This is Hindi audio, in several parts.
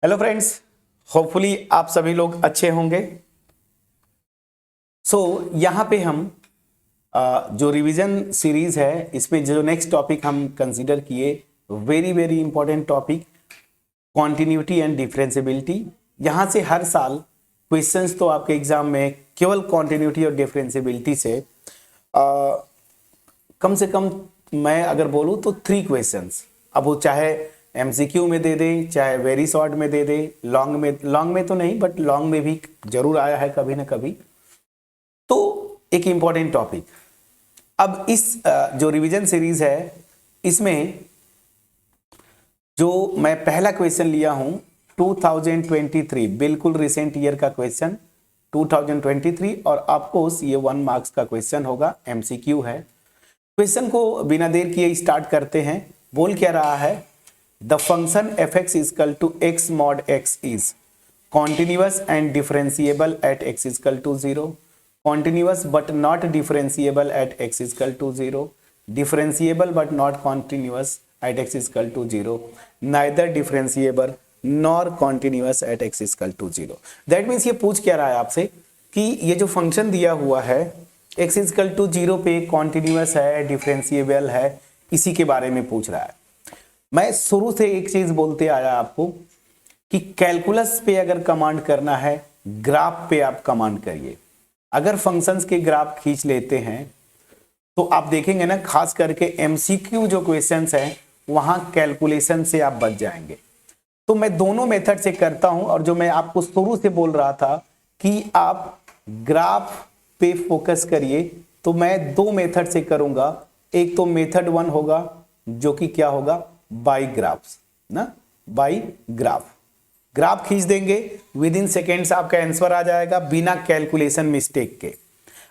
हेलो फ्रेंड्स, होपफुली आप सभी लोग अच्छे होंगे। यहाँ पे हम जो रिवीजन सीरीज है इसमें जो नेक्स्ट टॉपिक हम कंसीडर किए, very very important topic, continuity and differentiability. यहाँ से हर साल क्वेश्चंस तो आपके एग्जाम में केवल कॉन्टिन्यूटी और डिफरेंशियबिलिटी से कम मैं अगर बोलूँ तो 3 क्वेश्चंस, अब वो चाहे एमसीक्यू में दे दे, चाहे वेरी शॉर्ट में दे दे, लॉन्ग में तो नहीं, बट लॉन्ग में भी जरूर आया है कभी ना कभी। तो एक इंपॉर्टेंट टॉपिक, अब इस जो रिवीजन सीरीज है इसमें जो मैं पहला क्वेश्चन लिया हूं 2023, बिल्कुल रिसेंट ईयर का क्वेश्चन 2023, और आपको ये 1 मार्क्स का क्वेश्चन होगा, एमसीक्यू है। क्वेश्चन को बिना देर किए स्टार्ट करते हैं। बोल क्या रहा है, the function fx equal to x mod x is continuous and differentiable at x equal to 0, continuous but not differentiable at x equal to 0, differentiable but not continuous at x equal to 0, neither differentiable nor continuous at x equal to 0। That means ये पूछ क्या रहा है आपसे कि ये जो फंक्शन दिया हुआ है x इक्वल टू 0 पे कॉन्टिन्यूस है, डिफरेंशिएबल है, इसी के बारे में पूछ रहा है। मैं शुरू से एक चीज बोलते आया आपको कि कैलकुलस पे अगर कमांड करना है, ग्राफ पे आप कमांड करिए। अगर फंक्शंस के ग्राफ खींच लेते हैं तो आप देखेंगे ना, खास करके एमसीक्यू जो क्वेश्चंस हैं वहां कैलकुलेशन से आप बच जाएंगे। तो मैं दोनों मेथड से करता हूं, और जो मैं आपको शुरू से बोल रहा था कि आप ग्राफ पे फोकस करिए, तो मैं 2 मेथड से करूंगा। एक तो मेथड 1 होगा जो कि क्या होगा, बाई ग्राफ्स ना, बाई ग्राफ खींच देंगे, विद इन सेकेंड्स आपका आंसर आ जाएगा बिना कैलकुलेशन मिस्टेक के।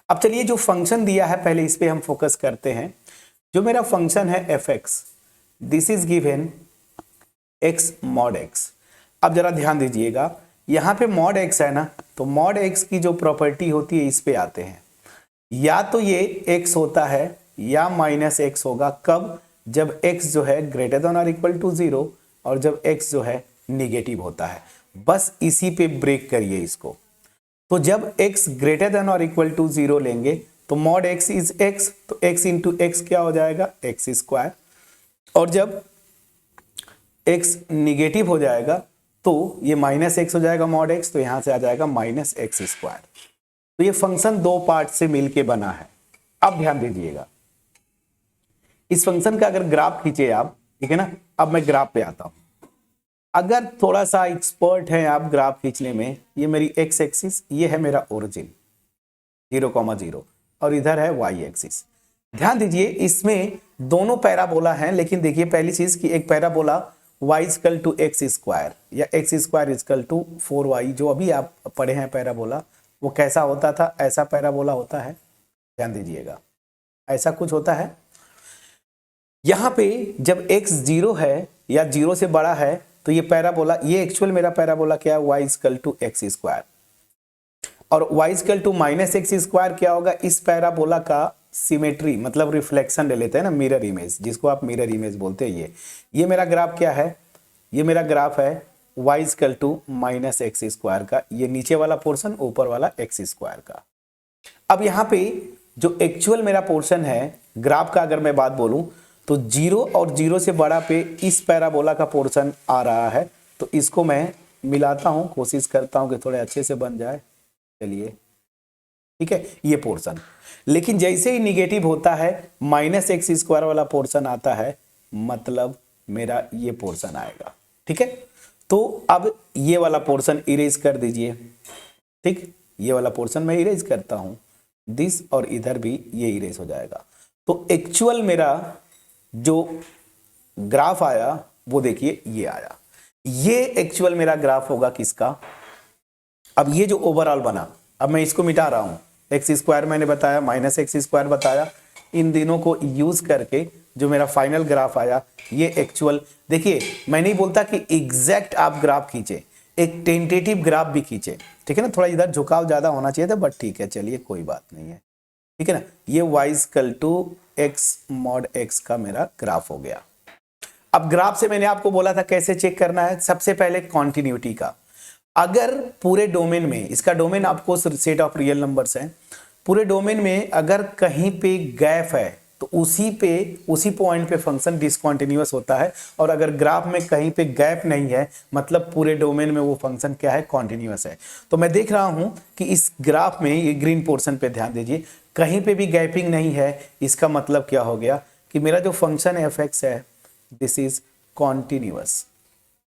अब चलिए जो फंक्शन दिया है पहले इस पे हम फोकस करते हैं। जो मेरा फंक्शन है fx, this is given x mod x। अब जरा ध्यान दीजिएगा, यहां पे mod x है ना, तो mod x की जो प्रॉपर्टी होती है इस पे आते हैं। या तो ये x होता है या -x होगा, कब, जब x जो है ग्रेटर देन और इक्वल टू 0 और जब x जो है निगेटिव होता है। बस इसी पे ब्रेक करिए इसको। तो जब x ग्रेटर देन और इक्वल टू 0 लेंगे तो mod x इज x, तो x इंटू एक्स क्या हो जाएगा, x स्क्वायर, और जब x निगेटिव हो जाएगा तो ये -x हो जाएगा mod x, तो यहां से आ जाएगा -x स्क्वायर। तो ये फंक्शन 2 पार्ट से मिलके बना है। अब ध्यान दीजिएगा, इस फंक्शन का अगर ग्राफ खींचे आप, ठीक है ना। अब मैं ग्राफ पे आता हूं। अगर थोड़ा सा एक्सपर्ट है आप ग्राफ खींचने में, ये मेरी x एक्सिस, ये है मेरा ओरिजिन 0,0, और इधर है y एक्सिस। ध्यान दीजिए इसमें दोनों पैराबोला हैं, लेकिन देखिए पहली चीज कि एक parabola y equal to x square या x square equal to 4y, जो अभी आप पढ़े हैं पैराबोला, वो कैसा होता था, ऐसा पैराबोला होता है। ध्यान दीजिएगा, ऐसा कुछ होता है। यहां पे जब x 0 है या 0 से बड़ा है तो ये पैराबोला, ये एक्चुअल मेरा पैराबोला क्या है, y equal to x square, और y equal to -x square क्या होगा, इस पैराबोला का सिमेट्री मतलब रिफ्लेक्शन ले लेते हैं ना, मिरर इमेज, जिसको आप मिरर इमेज बोलते हैं। ये मेरा ग्राफ क्या है, ये मेरा ग्राफ है y equal to -x square का, ये नीचे वाला पोर्शन, ऊपर वाला x स्क्वायर का। अब यहाँ पे जो एक्चुअल मेरा पोर्शन है ग्राफ का, अगर मैं बात बोलूं तो 0 और 0 से बड़ा पे इस पैराबोला का पोर्शन आ रहा है, तो इसको मैं मिलाता हूं, कोशिश करता हूं कि थोड़े अच्छे से बन जाए। चलिए ठीक है, ये पोर्शन। लेकिन जैसे ही निगेटिव होता है -x स्क्वायर वाला पोर्शन आता है, मतलब मेरा ये पोर्शन आएगा। ठीक है, तो अब ये वाला पोर्शन इरेज कर दीजिए। ठीक, ये वाला पोर्शन मैं इरेज करता हूं, दिस, और इधर भी ये इरेज हो जाएगा। तो एक्चुअल मेरा जो ग्राफ आया वो देखिए ये आया, ये एक्चुअल मेरा ग्राफ होगा किसका। अब ये जो ओवरऑल बना, अब मैं इसको मिटा रहा हूं, एक्स स्क्वायर मैंने बताया, -x स्क्वायर बताया, इन दिनों को यूज करके जो मेरा फाइनल ग्राफ आया, ये एक्चुअल। देखिए मैं नहीं बोलता कि एग्जैक्ट आप ग्राफ खींचे, एक टेंटेटिव ग्राफ भी खींचे, ठीक है ना। थोड़ा इधर झुकाव ज्यादा होना चाहिए था, बट ठीक है, चलिए कोई बात नहीं है, ठीक है ना। ये y equal to x mod x का मेरा ग्राफ हो गया। अब ग्राफ से मैंने आपको बोला था कैसे चेक करना है, सबसे पहले कॉन्टिन्यूटी का। अगर पूरे डोमेन में, इसका डोमेन आपको सेट ऑफ रियल नंबर्स है, पूरे डोमेन में अगर कहीं पे गैप है तो उसी पॉइंट पे फंक्शन डिसकंटिन्यूअस होता है, और अगर ग्राफ में कहीं पे गैप नहीं है मतलब पूरे डोमेन में वो फंक्शन क्या है, कॉन्टिन्यूअस है। तो मैं देख रहा हूं कि इस ग्राफ में, ये ग्रीन पोर्शन पे ध्यान दीजिए, कहीं पे भी गैपिंग नहीं है। इसका मतलब क्या हो गया कि मेरा जो फंक्शन एफ एक्स है दिस इज कॉन्टिन्यूअस,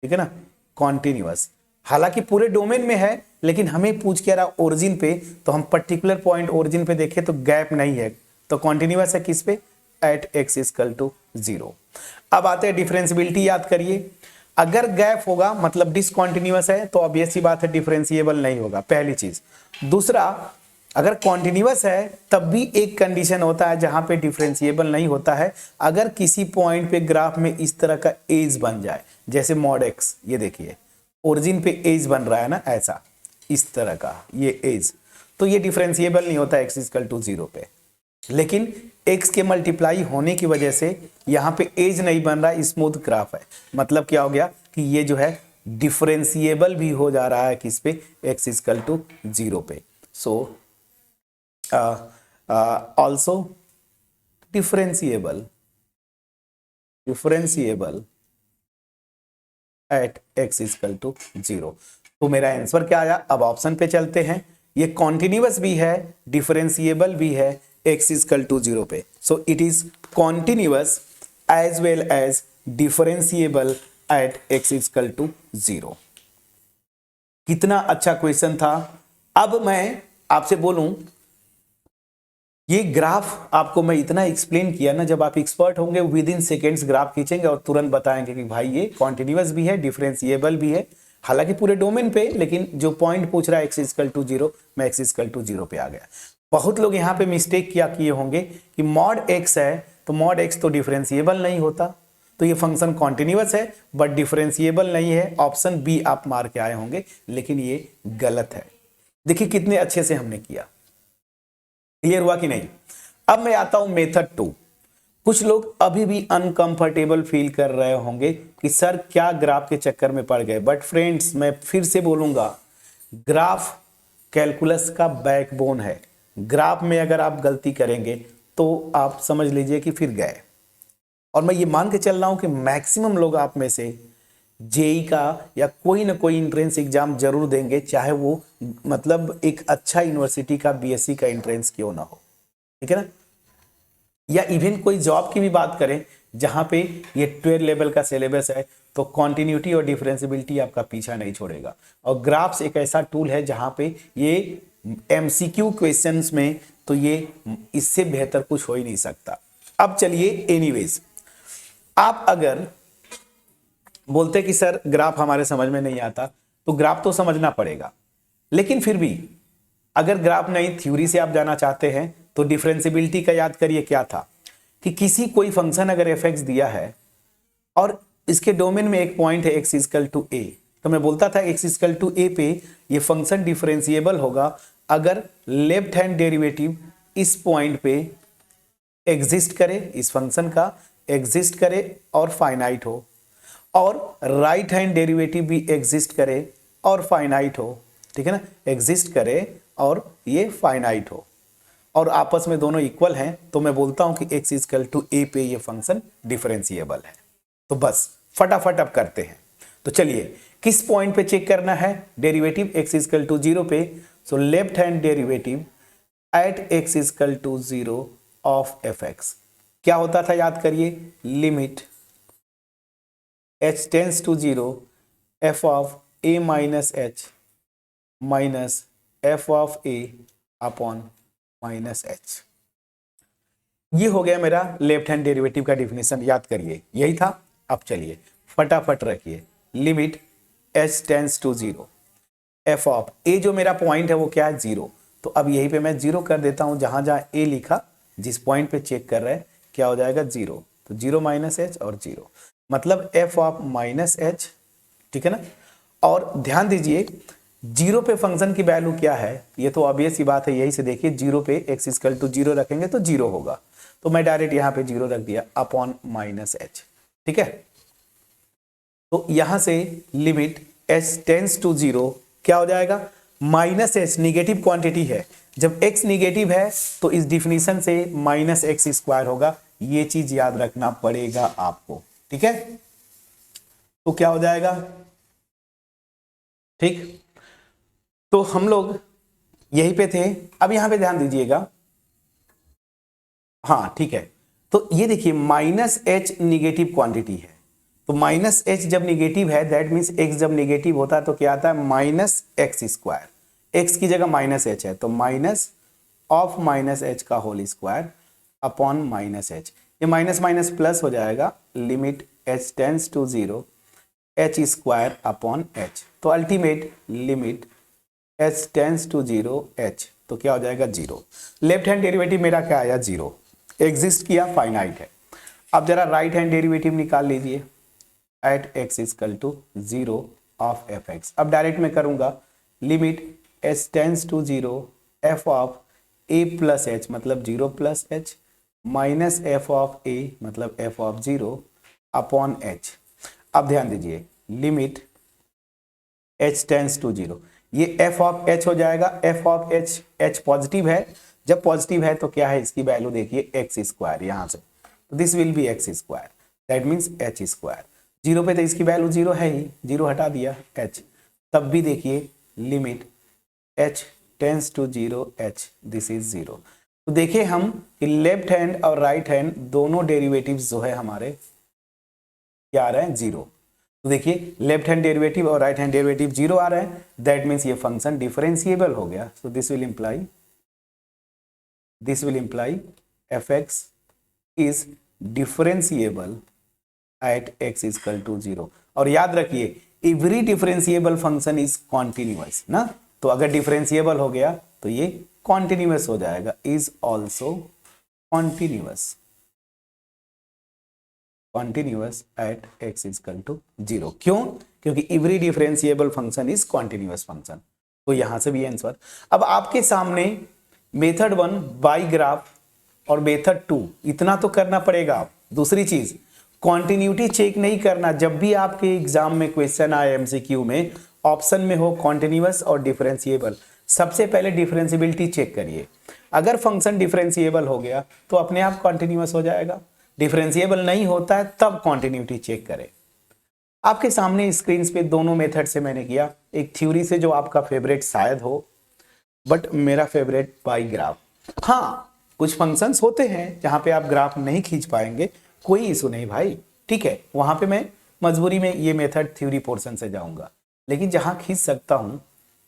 ठीक है ना, कॉन्टिन्यूअस। हालांकि पूरे डोमेन में है लेकिन हमें पूछ के रहा ओरिजिन पे, तो हम पर्टिकुलर पॉइंट ओरिजिन पे देखें तो गैप नहीं है, तो कॉन्टिन्यूअस है किस पे, एट एक्स इक्वल टू 0। अब आते हैं डिफरेंशियबिलिटी, याद करिए, अगर गैप होगा मतलब डिसकंटिन्यूअस है तो ऑब्वियस सी बात है डिफरेंशिएबल नहीं होगा, पहली चीज। दूसरा, अगर कॉन्टिन्यूअस है तब भी एक कंडीशन होता है जहां पे डिफरेंशिएबल नहीं होता है, अगर किसी पॉइंट पे ग्राफ में इस तरह का एज बन जाए, जैसे मॉड एक्स, ये देखिए ओरिजिन पे एज बन रहा है ना, ऐसा इस तरह का ये एज, तो ये डिफरेंशिएबल नहीं होता एक्स इक्वल टू 0 पे। लेकिन x के मल्टीप्लाई होने की वजह से यहाँ पे एज नहीं बन रहा, स्मूथ ग्राफ है, मतलब क्या हो गया कि ये जो है डिफरेंशिएबल भी हो जा रहा है किस पे, x इक्वल टू 0 पे। So also differentiable at x equal to 0। तो मेरा आंसर क्या आया, अब ऑप्शन पे चलते हैं, ये कॉन्टिन्यूअस भी है, डिफरेंशिएबल भी है x इक्वल टू 0 पे। So it is continuous as well as differentiable at x equal to 0। कितना अच्छा क्वेश्चन था। अब मैं आपसे बोलूं, ये ग्राफ आपको मैं इतना एक्सप्लेन किया ना, जब आप एक्सपर्ट होंगे विद इन सेकेंड्स ग्राफ खींचेंगे और तुरंत बताएंगे कि भाई ये कॉन्टिन्यूअस भी है, डिफरेंशिएबल भी है, हालांकि पूरे डोमेन पे, लेकिन जो पॉइंट पूछ रहा है x इक्वल टू 0, मैं x इक्वल टू 0 पे आ गया। बहुत लोग यहाँ पे मिस्टेक क्या किए होंगे कि मॉड x है तो मॉड x तो डिफरेंशिएबल नहीं होता, तो ये फंक्शन कॉन्टिन्यूअस है बट डिफरेंशिएबल नहीं है, ऑप्शन बी आप मार के आए होंगे, लेकिन ये गलत है। देखिए कितने अच्छे से हमने किया, क्लियर हुआ कि नहीं। अब मैं आता हूं मेथड 2। कुछ लोग अभी भी अनकंफर्टेबल फील कर रहे होंगे कि सर क्या ग्राफ के चक्कर में पड़ गए, बट फ्रेंड्स मैं फिर से बोलूंगा, ग्राफ कैलकुलस का बैकबोन है। ग्राफ में अगर आप गलती करेंगे तो आप समझ लीजिए कि फिर गए। और मैं ये मान के चल रहा हूं कि मैक्सिमम लोग आप में से जेई का या कोई ना कोई एंट्रेंस एग्जाम जरूर देंगे, चाहे वो मतलब एक अच्छा यूनिवर्सिटी का बीएससी का एंट्रेंस क्यों ना हो, ठीक है ना, या इवन कोई जॉब की भी बात करें जहां पे ये 12 लेवल का सिलेबस है, तो कॉन्टिन्यूटी और डिफरेंशियबिलिटी आपका पीछा नहीं छोड़ेगा। और ग्राफ्स एक ऐसा टूल है जहां पे ये एमसीक्यू क्वेश्चंस में तो ये इससे बेहतर कुछ हो ही नहीं सकता। अब चलिए एनीवेज, आप अगर बोलते कि सर ग्राफ हमारे समझ में नहीं आता, तो ग्राफ तो समझना पड़ेगा, लेकिन फिर भी अगर ग्राफ नहीं थ्योरी से आप जाना चाहते हैं तो डिफरेंशियबिलिटी का याद करिए क्या था कि किसी कोई फंक्शन अगर एफ एक्स दिया है और इसके डोमेन में एक पॉइंट है x इक्वल टू a, तो मैं बोलता था x इक्वल टू a पे ये फंक्शन डिफरेंशिएबल होगा अगर लेफ्ट हैंड डेरिवेटिव इस पॉइंट पे एग्जिस्ट करे, इस फंक्शन का एग्जिस्ट करे और फाइनाइट हो, और राइट हैंड डेरिवेटिव भी एग्जिस्ट करे और फाइनाइट हो, ठीक है ना, एग्जिस्ट करे और ये फाइनाइट हो, और आपस में दोनों इक्वल हैं, तो मैं बोलता हूं कि x इक्वल टू a पे ये फंक्शन डिफरेंशिएबल है। तो बस फटाफट अब करते हैं। तो चलिए किस पॉइंट पे चेक करना है, डेरिवेटिव x इक्वल टू 0 पे। So left hand derivative at x equal to 0 of fx क्या होता था, याद करिए, limit h tends to 0 f of a minus h minus f of a upon minus h। ये हो गया मेरा लेफ्ट हैंड डेरिवेटिव का डिफिनेशन, याद करिए यही था। अब चलिए फटाफट रखिए, limit h tends to 0 f of a, जो मेरा पॉइंट है वो क्या है 0, तो अब यहीं पे मैं 0 कर देता हूं, जहां जहां a लिखा जिस पॉइंट पे चेक कर रहे हैं क्या हो जाएगा 0, तो 0 माइनस h और 0 मतलब f ऑफ माइनस h, ठीक है ना। और ध्यान दीजिए 0 पे फंक्शन की वैल्यू क्या है, ये तो ऑब्वियस सी बात है, यही से देखिए 0 पे x इक्वल टू 0 रखेंगे तो 0 होगा, तो मैं डायरेक्ट यहाँ पे 0 रख दिया अपॉन माइनस h, ठीक है। तो यहां से लिमिट h टेंस टू 0 क्या हो जाएगा, माइनस एच निगेटिव क्वांटिटी है, जब x निगेटिव है तो इस डिफिनीशन से माइनस एक्स स्क्वायर होगा, ये चीज याद रखना पड़ेगा आपको, ठीक है। तो क्या हो जाएगा, ठीक। तो हम लोग यहीं पे थे, अब यहां पे ध्यान दीजिएगा, हाँ ठीक है। तो ये देखिए माइनस एच निगेटिव क्वांटिटी है, तो माइनस एच जब निगेटिव है दैट मीन्स एक्स जब निगेटिव होता है तो क्या आता है, माइनस एक्स स्क्वायर, एक्स की जगह माइनस एच है तो माइनस ऑफ माइनस एच का whole square upon minus H, ये माइनस माइनस प्लस हो जाएगा, limit H tends to 0 H square upon H, तो ultimate limit H tends to 0 H, तो क्या हो जाएगा 0। लेफ्ट हैंड डेरिवेटिव मेरा क्या आया, 0 एग्जिस्ट किया, फाइनाइट है। अब जरा राइट हैंड डेरिवेटिव निकाल लीजिए, at X is equal to 0 of F X. अब डायरेक्ट में करूंगा, limit H tends to 0 F of A plus H मतलब 0 plus H minus F of A मतलब एफ ऑफ 0 अपॉन एच। अब ध्यान दीजिए, लिमिट एच टेंस टू 0, ये एफ ऑफ एच हो जाएगा, F of H, H positive है, जब पॉजिटिव है तो क्या है, इसकी वैल्यू देखिए एक्स स्क्वायर, यहां से तो this will B x square, that means H square. 0 पे तो इसकी वैल्यू 0 है ही, 0 हटा दिया एच, तब भी देखिए limit H tends to 0 H, this is 0। तो देखिए हम कि लेफ्ट हैंड और राइट हैंड दोनों डेरिवेटिव्स जो है हमारे क्या आ रहे हैं, 0। तो देखिए लेफ्ट हैंड डेरिवेटिव और राइट हैंड डेरिवेटिव 0 आ रहे हैं, दैट मीन्स ये फंक्शन डिफरेंशिएबल हो गया। So this will imply F x is differentiable at X is equal to 0। और याद रखिए every differentiable function is continuous ना, तो अगर डिफरेंशिएबल हो गया तो ये कॉन्टिन्यूअस हो जाएगा, is also continuous at X is equal to 0। क्यों, क्योंकि every differentiable function is continuous function. तो यहां से भी आंसर। अब आपके सामने मेथड 1 बाई ग्राफ और मेथड 2 इतना तो करना पड़ेगा। दूसरी चीज कॉन्टिन्यूटी चेक नहीं करना, जब भी आपके एग्जाम में क्वेश्चन आए एमसीक्यू में ऑप्शन में हो कॉन्टिन्यूअस और डिफरेंशिएबल, सबसे पहले डिफरेंशिएबिलिटी चेक करिए। अगर फंक्शन डिफरेंशिएबल हो गया तो अपने आप कॉन्टिन्यूअस हो जाएगा, डिफरेंशिएबल नहीं होता है तब कॉन्टिन्यूटी चेक करें। आपके सामने स्क्रीन पे दोनों मेथड से मैंने किया, एक थ्योरी से जो आपका फेवरेट शायद हो, बट मेरा फेवरेट बाई ग्राफ। हाँ कुछ फंक्शंस होते हैं जहां पे आप ग्राफ नहीं खींच पाएंगे, कोई इशू नहीं भाई, ठीक है, वहां पे मैं मजबूरी में ये मेथड थ्योरी पोर्शन से जाऊंगा, लेकिन जहां खींच सकता हूं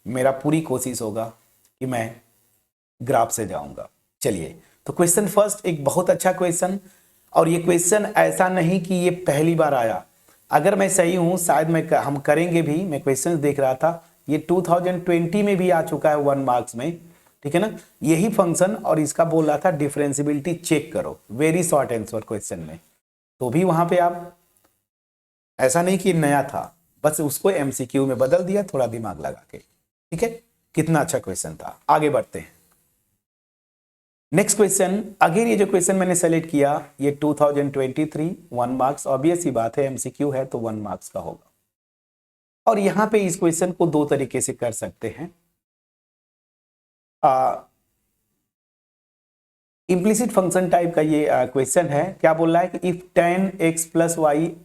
मेरा पूरी कोशिश होगा कि मैं ग्राफ से जाऊंगा। चलिए तो क्वेश्चन फर्स्ट एक बहुत अच्छा क्वेश्चन, और ये क्वेश्चन ऐसा नहीं कि ये पहली बार आया, अगर मैं सही हूं शायद हम करेंगे भी, मैं क्वेश्चन देख रहा था ये 2020 में भी आ चुका है 1 मार्क्स में, ठीक है ना, यही फंक्शन, और इसका बोल रहा था डिफरेंशिएबिलिटी चेक करो, वेरी शॉर्ट आंसर क्वेश्चन में, तो भी वहां पे आप ऐसा नहीं कि नया था, बस उसको एमसीक्यू में बदल दिया थोड़ा दिमाग लगा के, ठीक है, कितना अच्छा क्वेश्चन था। आगे बढ़ते हैं नेक्स्ट क्वेश्चन। अगेन ये जो क्वेश्चन मैंने सेलेक्ट किया ये 2023 1 मार्क्स, ऑब्वियस ही बात है एमसीक्यू है तो 1 मार्क्स का होगा। और यहां पे इस क्वेश्चन को दो तरीके से कर सकते हैं। इम्प्लिसिट फंक्शन टाइप का ये क्वेश्चन है, क्या बोल रहा है कि if tan x plus Y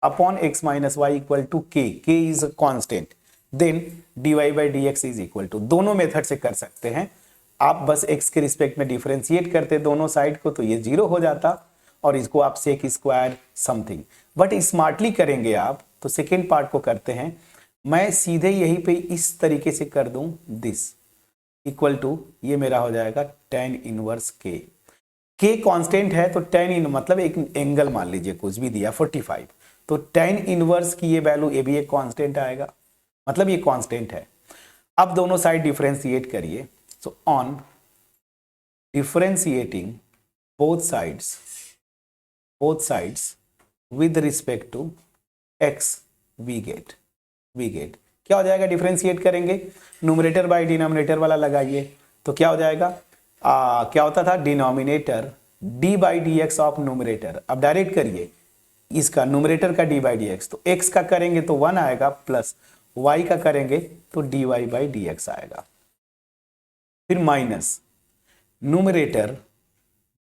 upon x minus Y equal to k, k is a constant, then dy by dx is equal to, दोनों मेथड से कर सकते हैं आप, बस x के रिस्पेक्ट में डिफरेंशिएट करते दोनों साइड को तो ये 0 हो जाता, और इसको आप sec square something, but smartly करेंगे आप तो सेकेंड पार्ट को करते हैं, मैं सीधे यहीं पे इस तरीके से कर दूं, दिस इक्वल टू, ये मेरा हो जाएगा tan inverse k, k constant है तो tan इन मतलब एक एंगल मान लीजिए कुछ भी दिया 45, तो tan इनवर्स की ये वैल्यू, ये भी एक कांस्टेंट आएगा, मतलब ये कांस्टेंट है। अब दोनों साइड डिफरेंशिएट करिए, so on differentiating both sides with respect to x we get क्या हो जाएगा, डिफरेंशिएट करेंगे, न्यूमरेटर बाय डिनोमिनेटर वाला लगाइए तो क्या हो जाएगा, क्या होता था denominator d by D x of numerator, अब डायरेक्ट करिए इसका न्यूमरेटर का डी बाई डी एक्स, तो x का करेंगे तो 1 आएगा, प्लस y का करेंगे तो dy बाई डी एक्स आएगा, फिर minus numerator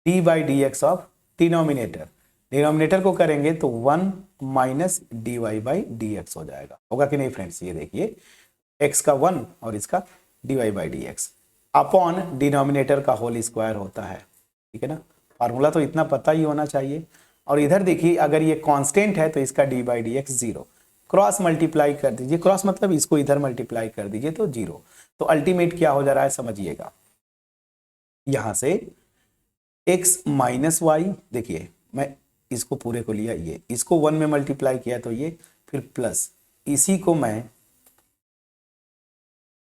D by D x of denominator, denominator को करेंगे तो 1 minus D Y by D X हो जाएगा। होगा कि नहीं फ्रेंड्स? ये देखिए x का 1 और इसका D Y by D X upon denominator का होल स्क्वायर होता है, ठीक है ना। फार्मूला तो इतना पता ही होना चाहिए। और इधर देखिए अगर ये कांस्टेंट है तो इसका D by D x 0, cross multiply कर दीजिए, क्रॉस मतलब इसको इधर मल्टीप्लाई कर दीजिए तो 0। तो अल्टीमेट क्या हो जा रहा है समझिएगा, यहां से x माइनस वाई, देखिए मैं इसको पूरे को लिया, ये इसको 1 में मल्टीप्लाई किया तो ये, फिर प्लस इसी को मैं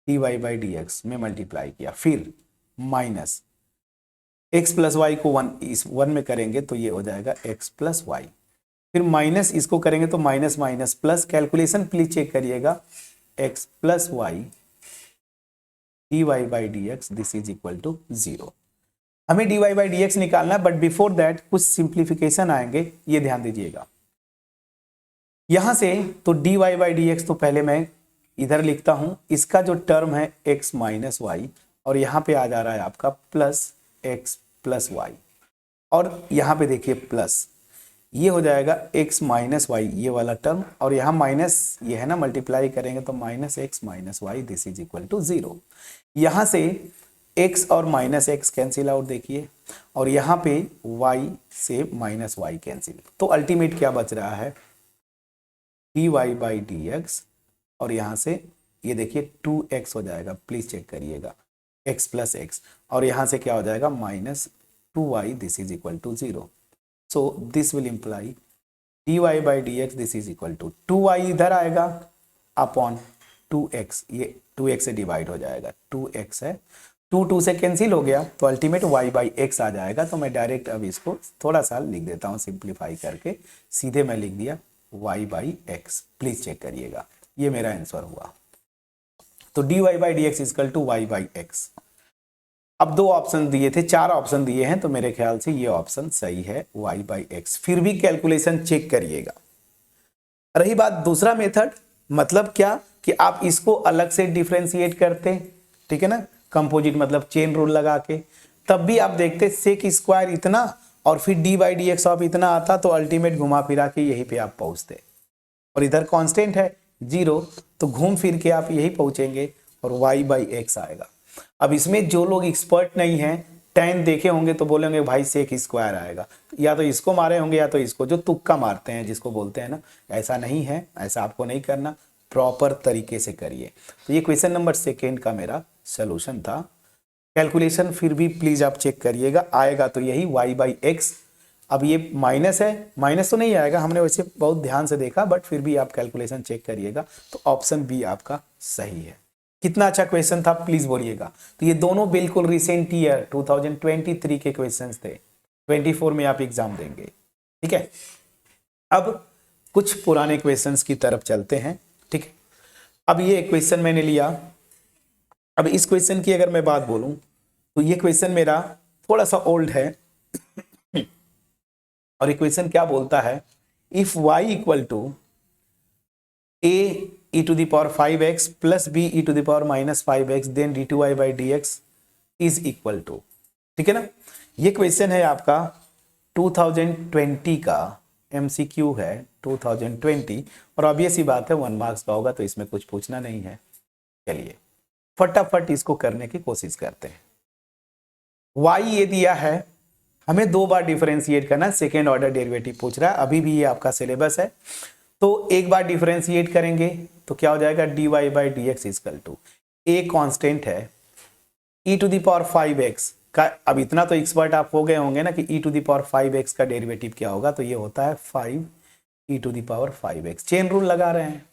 D Y by D X में मल्टीप्लाई किया, फिर माइनस x प्लस वाई को 1 इस 1 में करेंगे तो ये हो जाएगा x प्लस वाई, फिर माइनस इसको करेंगे तो minus minus plus, calculation please check करिएगा, x plus Y D Y by D x this is equal to 0। हमें D Y by D X निकालना है, बट बिफोर दैट कुछ सिंप्लीफिकेशन आएंगे, ये ध्यान दीजिएगा। यहां से तो D Y by D X तो पहले मैं इधर लिखता हूं, इसका जो टर्म है x माइनस वाई, और यहां पे आ जा रहा है आपका प्लस x प्लस वाई, और यहां पे देखिए प्लस, ये हो जाएगा x माइनस वाई ये वाला टर्म, और यहाँ माइनस ये है ना, मल्टीप्लाई करेंगे तो minus x minus Y this is equal to 0। यहाँ से x और माइनस x कैंसिल आउट देखिए, और यहाँ पे y से माइनस वाई कैंसिल, तो अल्टीमेट क्या बच रहा है D Y by D x, और यहाँ से ये देखिए 2x हो जाएगा, प्लीज चेक करिएगा, x प्लस एक्स, और यहाँ से क्या हो जाएगा minus 2y this is equal to 0। So this will imply D Y by D x this is equal to 2y इधर आएगा अपॉन 2x, ये 2x से डिवाइड हो जाएगा, 2x है, 2 से कैंसिल हो गया तो अल्टीमेट y बाई एक्स आ जाएगा। तो मैं डायरेक्ट अब इसको थोड़ा सा लिख देता हूँ सिंप्लीफाई करके, सीधे मैं लिख दिया y by x, please check करिएगा, ये मेरा आंसर हुआ। तो D Y by D x is equal to y by x. अब 2 ऑप्शन दिए थे, 4 ऑप्शन दिए हैं, तो मेरे ख्याल से ये ऑप्शन सही है y बाई एक्स। फिर भी कैलकुलेशन चेक करिएगा। रही बात दूसरा मेथड, मतलब क्या कि आप इसको अलग से डिफरेंशिएट करते, ठीक है ना, कंपोजिट मतलब चेन रूल लगा के, तब भी आप देखते सेक स्क्वायर इतना और फिर D by D x of इतना आता, तो अल्टीमेट घुमा फिरा के यहीं पे आप पहुंचते। और इधर कांस्टेंट है 0, तो घूम फिर के आप यही पहुंचेंगे और y बाई एक्स आएगा। अब इसमें जो लोग एक्सपर्ट नहीं हैं, tan देखे होंगे तो बोलेंगे भाई सेक स्क्वायर आएगा, या तो इसको मारे होंगे या तो इसको, जो तुक्का मारते हैं जिसको बोलते हैं ना, ऐसा नहीं है, ऐसा आपको नहीं करना, प्रॉपर तरीके से करिए। तो ये क्वेश्चन नंबर 2 का मेरा सोल्यूशन था। कैलकुलेशन फिर भी प्लीज आप चेक करिएगा, आएगा तो यही y बाई एक्स। अब ये माइनस है, माइनस तो नहीं आएगा, हमने वैसे बहुत ध्यान से देखा, बट फिर भी आप कैलकुलेशन चेक करिएगा, तो ऑप्शन बी आपका सही है। कितना अच्छा क्वेश्चन था प्लीज बोलिएगा। तो ये दोनों बिल्कुल रिसेंट ईयर 2023 के क्वेश्चंस थे, 24 में आप एग्जाम देंगे, ठीक है। अब कुछ पुराने क्वेश्चंस की तरफ चलते हैं, ठीक है। अब ये क्वेश्चन मैंने लिया, अब इस क्वेश्चन की अगर मैं बात बोलूं तो ये क्वेश्चन मेरा थोड़ा सा ओल्ड है, और इक्वेशन क्या बोलता है, if y equal to a e to the power 5x plus b e to the power minus 5x then d2y by D x is equal to, ठीक है ना। ये क्वेश्चन है आपका 2020 का, MCQ है 2020, और ऑब्वियस ही बात है 1 मार्क्स का होगा, तो इसमें कुछ पूछना नहीं है। चलिए फटाफट इसको करने की कोशिश करते हैं। y ये दिया है, हमें 2 बार डिफरेंशिएट करना, सेकेंड ऑर्डर डेरिवेटिव पूछ रहा है, अभी भी ये आपका सिलेबस है। तो एक बार डिफरेंशिएट करेंगे तो क्या हो जाएगा, d Y by D x is equal to, a constant है, e to the power 5x का, अब इतना तो एक्सपर्ट आप हो गए होंगे ना कि e to the power 5x का डेरिवेटिव क्या होगा, तो ये होता है 5 e to the power 5x, chain rule लगा रहे हैं।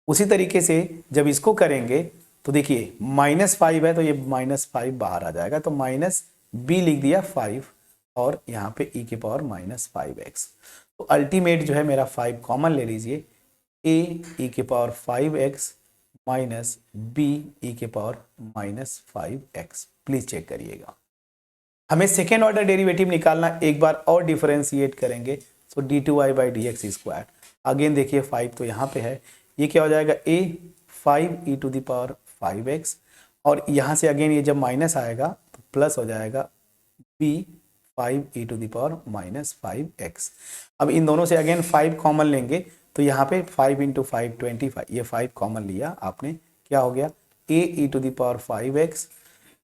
उसी तरीके से जब इसको करेंगे तो देखिए -5 है, तो ये -5 बाहर आ जाएगा, तो माइनस b लिख दिया 5, और यहाँ पे e के पावर -5x, तो अल्टीमेट जो है मेरा 5 कॉमन ले लीजिए, a e के power 5x minus b e के पावर -5x, प्लीज चेक करिएगा। हमें सेकेंड ऑर्डर डेरिवेटिव निकालना, एक बार और डिफरेंशिएट करेंगे, सो d2y/dx²। अगेन देखिए 5 तो यहाँ पे है, ये क्या हो जाएगा a 5e⁵ और यहाँ से अगेन ये जब माइनस आएगा तो प्लस हो जाएगा b 5e⁻⁵x। अब इन दोनों से अगेन 5 कॉमन लेंगे तो यहाँ पे 5 × 5 25, ये 5 कॉमन लिया आपने, क्या हो गया a e⁵x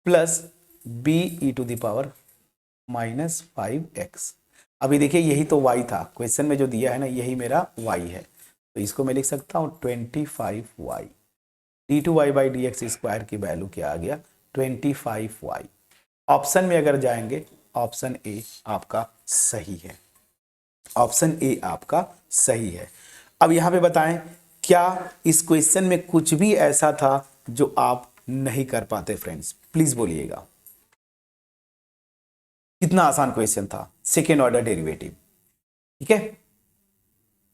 plus b e⁻⁵x। अभी देखिए यही तो y था, क्वेश्चन में जो दिया है ना यही मेरा y है, तो इसको मैं लिख सकता हूँ 25y। d2y/dx² की वैल्यू क्या आ गया 25y। ऑप्शन में अगर जाएंगे ऑप्शन ए आपका सही है, ऑप्शन ए आपका सही है। अब यहां पे बताएं क्या इस क्वेश्चन में कुछ भी ऐसा था जो आप नहीं कर पाते फ्रेंड्स, प्लीज बोलिएगा। कितना आसान क्वेश्चन था, सेकेंड ऑर्डर डेरिवेटिव। ठीक है,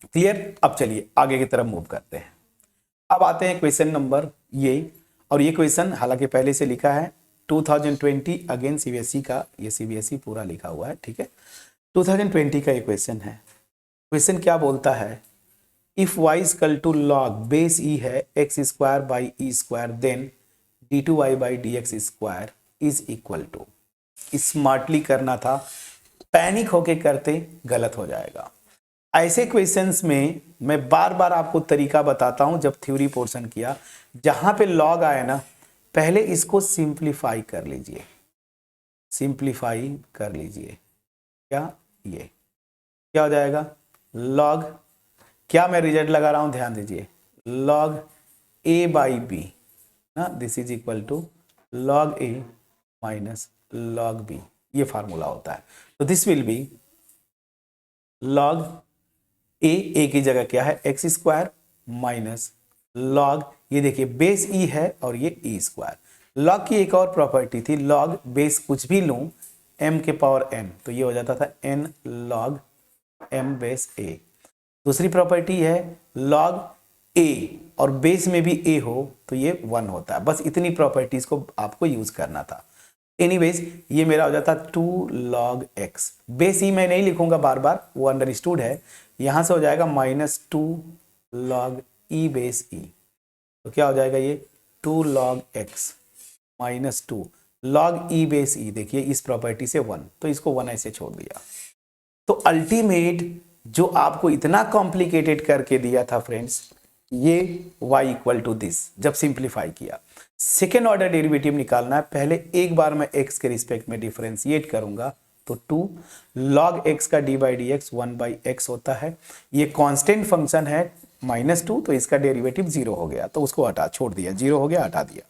क्लियर। अब चलिए आगे की तरफ मूव करते हैं। अब आते हैं क्वेश्चन नंबर ये, और ये क्वेश्चन हालांकि पहले से लिखा है 2020 अगेन सीबीएसई का, ये सीबीएसई पूरा लिखा हुआ है। ठीक है, 2020 का ये क्वेश्चन है। क्वेश्चन क्या बोलता है, if y equal to log base e है x² then d2y/dx² is equal to. Smartly करना था, पैनिक होके करते गलत हो जाएगा। ऐसे क्वेश्चंस में मैं बार बार आपको तरीका बताता हूं जब थ्योरी पोर्शन किया, जहां पे लॉग आए ना पहले इसको सिंप्लीफाई कर लीजिए, सिंप्लीफाई कर लीजिए। क्या ये क्या हो जाएगा लॉग, क्या मैं रिजल्ट लगा रहा हूं ध्यान दीजिए, लॉग a/b ना, this is equal to log a minus log b, ये फार्मूला होता है। तो this will be log a की जगह क्या है x² माइनस लॉग, ये देखिए बेस e है और ये e²। लॉग की एक और प्रॉपर्टी थी, लॉग बेस कुछ भी लूं m के पावर n तो ये हो जाता था n log m base a। दूसरी प्रॉपर्टी है लॉग a और बेस में भी a हो तो ये 1 होता है। बस इतनी प्रॉपर्टीज को आपको यूज करना था। एनीवेज ये मेरा हो जाता 2 log x, बेस e मैं नहीं लिखूंगा बार बार, वो अंडरस्टूड है। यहां से हो जाएगा -2 log e बेस e, तो क्या हो जाएगा ये 2 log x minus 2 log e base e, देखिए इस प्रॉपर्टी से 1, तो इसको 1 ऐसे छोड़ दिया। तो अल्टीमेट जो आपको इतना कॉम्प्लिकेटेड करके दिया था फ्रेंड्स, ये y इक्वल टू दिस, जब सिंप्लीफाई किया सेकेंड ऑर्डर डेरिवेटिव निकालना है। पहले एक बार मैं x के रिस्पेक्ट में डिफरेंशिएट करूंगा तो 2 log x का d/dx 1/x होता है। ये कांस्टेंट फंक्शन है -2, तो इसका डेरिवेटिव 0 हो गया, तो उसको हटा छोड़ दिया, 0 हो गया हटा दिया।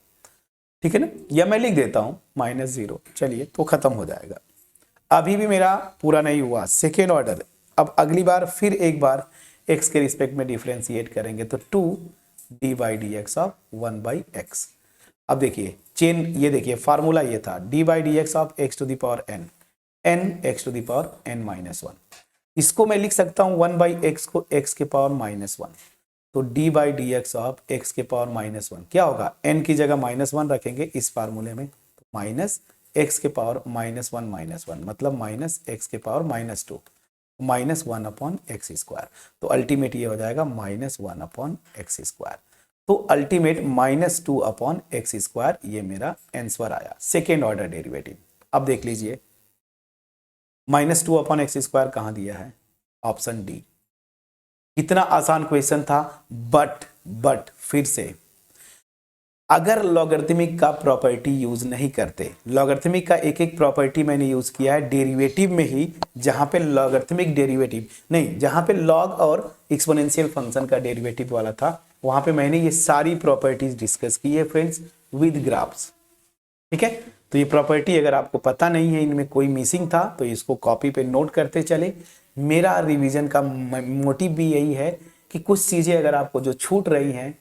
ठीक है ना, या मैं लिख देता हूं -0, चलिए तो खत्म हो जाएगा। अभी भी मेरा पूरा नहीं हुआ सेकेंड ऑर्डर। अब अगली बार फिर एक बार x के रिस्पेक्ट में डिफरेंशिएट करेंगे तो 2 d/dx ऑफ 1/x। अब देखिए चेन, ये देखिए फार्मूला ये था d/dx of x to the power n, n x to the power n minus 1। इसको मैं लिख सकता हूं 1/x को x के पावर -1, तो d/dx ऑफ x के पावर -1 क्या होगा, n की जगह -1 रखेंगे इस फार्मूले में, तो माइनस x के पावर -1 मतलब -x के पावर -2 -1/x²। तो अल्टीमेट ये हो जाएगा -1/x²। तो अल्टीमेट -2/x², ये मेरा आंसर आया सेकेंड ऑर्डर डेरिवेटिव। अब देख लीजिए -2/x² कहां दिया है, ऑप्शन डी। कितना आसान क्वेश्चन था, बट फिर से अगर लॉगरिथमिक का प्रॉपर्टी यूज नहीं करते, लॉगरिथमिक का एक एक प्रॉपर्टी मैंने यूज किया है डेरिवेटिव में ही, जहां पे लॉगरिथमिक डेरिवेटिव नहीं, जहां पे लॉग और एक्सपोनेंशियल फंक्शन का डेरिवेटिव वाला था, वहां पे मैंने ये सारी प्रॉपर्टीज डिस्कस की है फ्रेंड्स विद ग्राफ्स। ठीक है, तो ये प्रॉपर्टी अगर आपको पता नहीं है, इनमें कोई मिसिंग था तो इसको कॉपी पे नोट करते चले। मेरा रिवीजन का मोटिव भी यही है कि कुछ चीजें अगर आपको जो छूट रही हैं,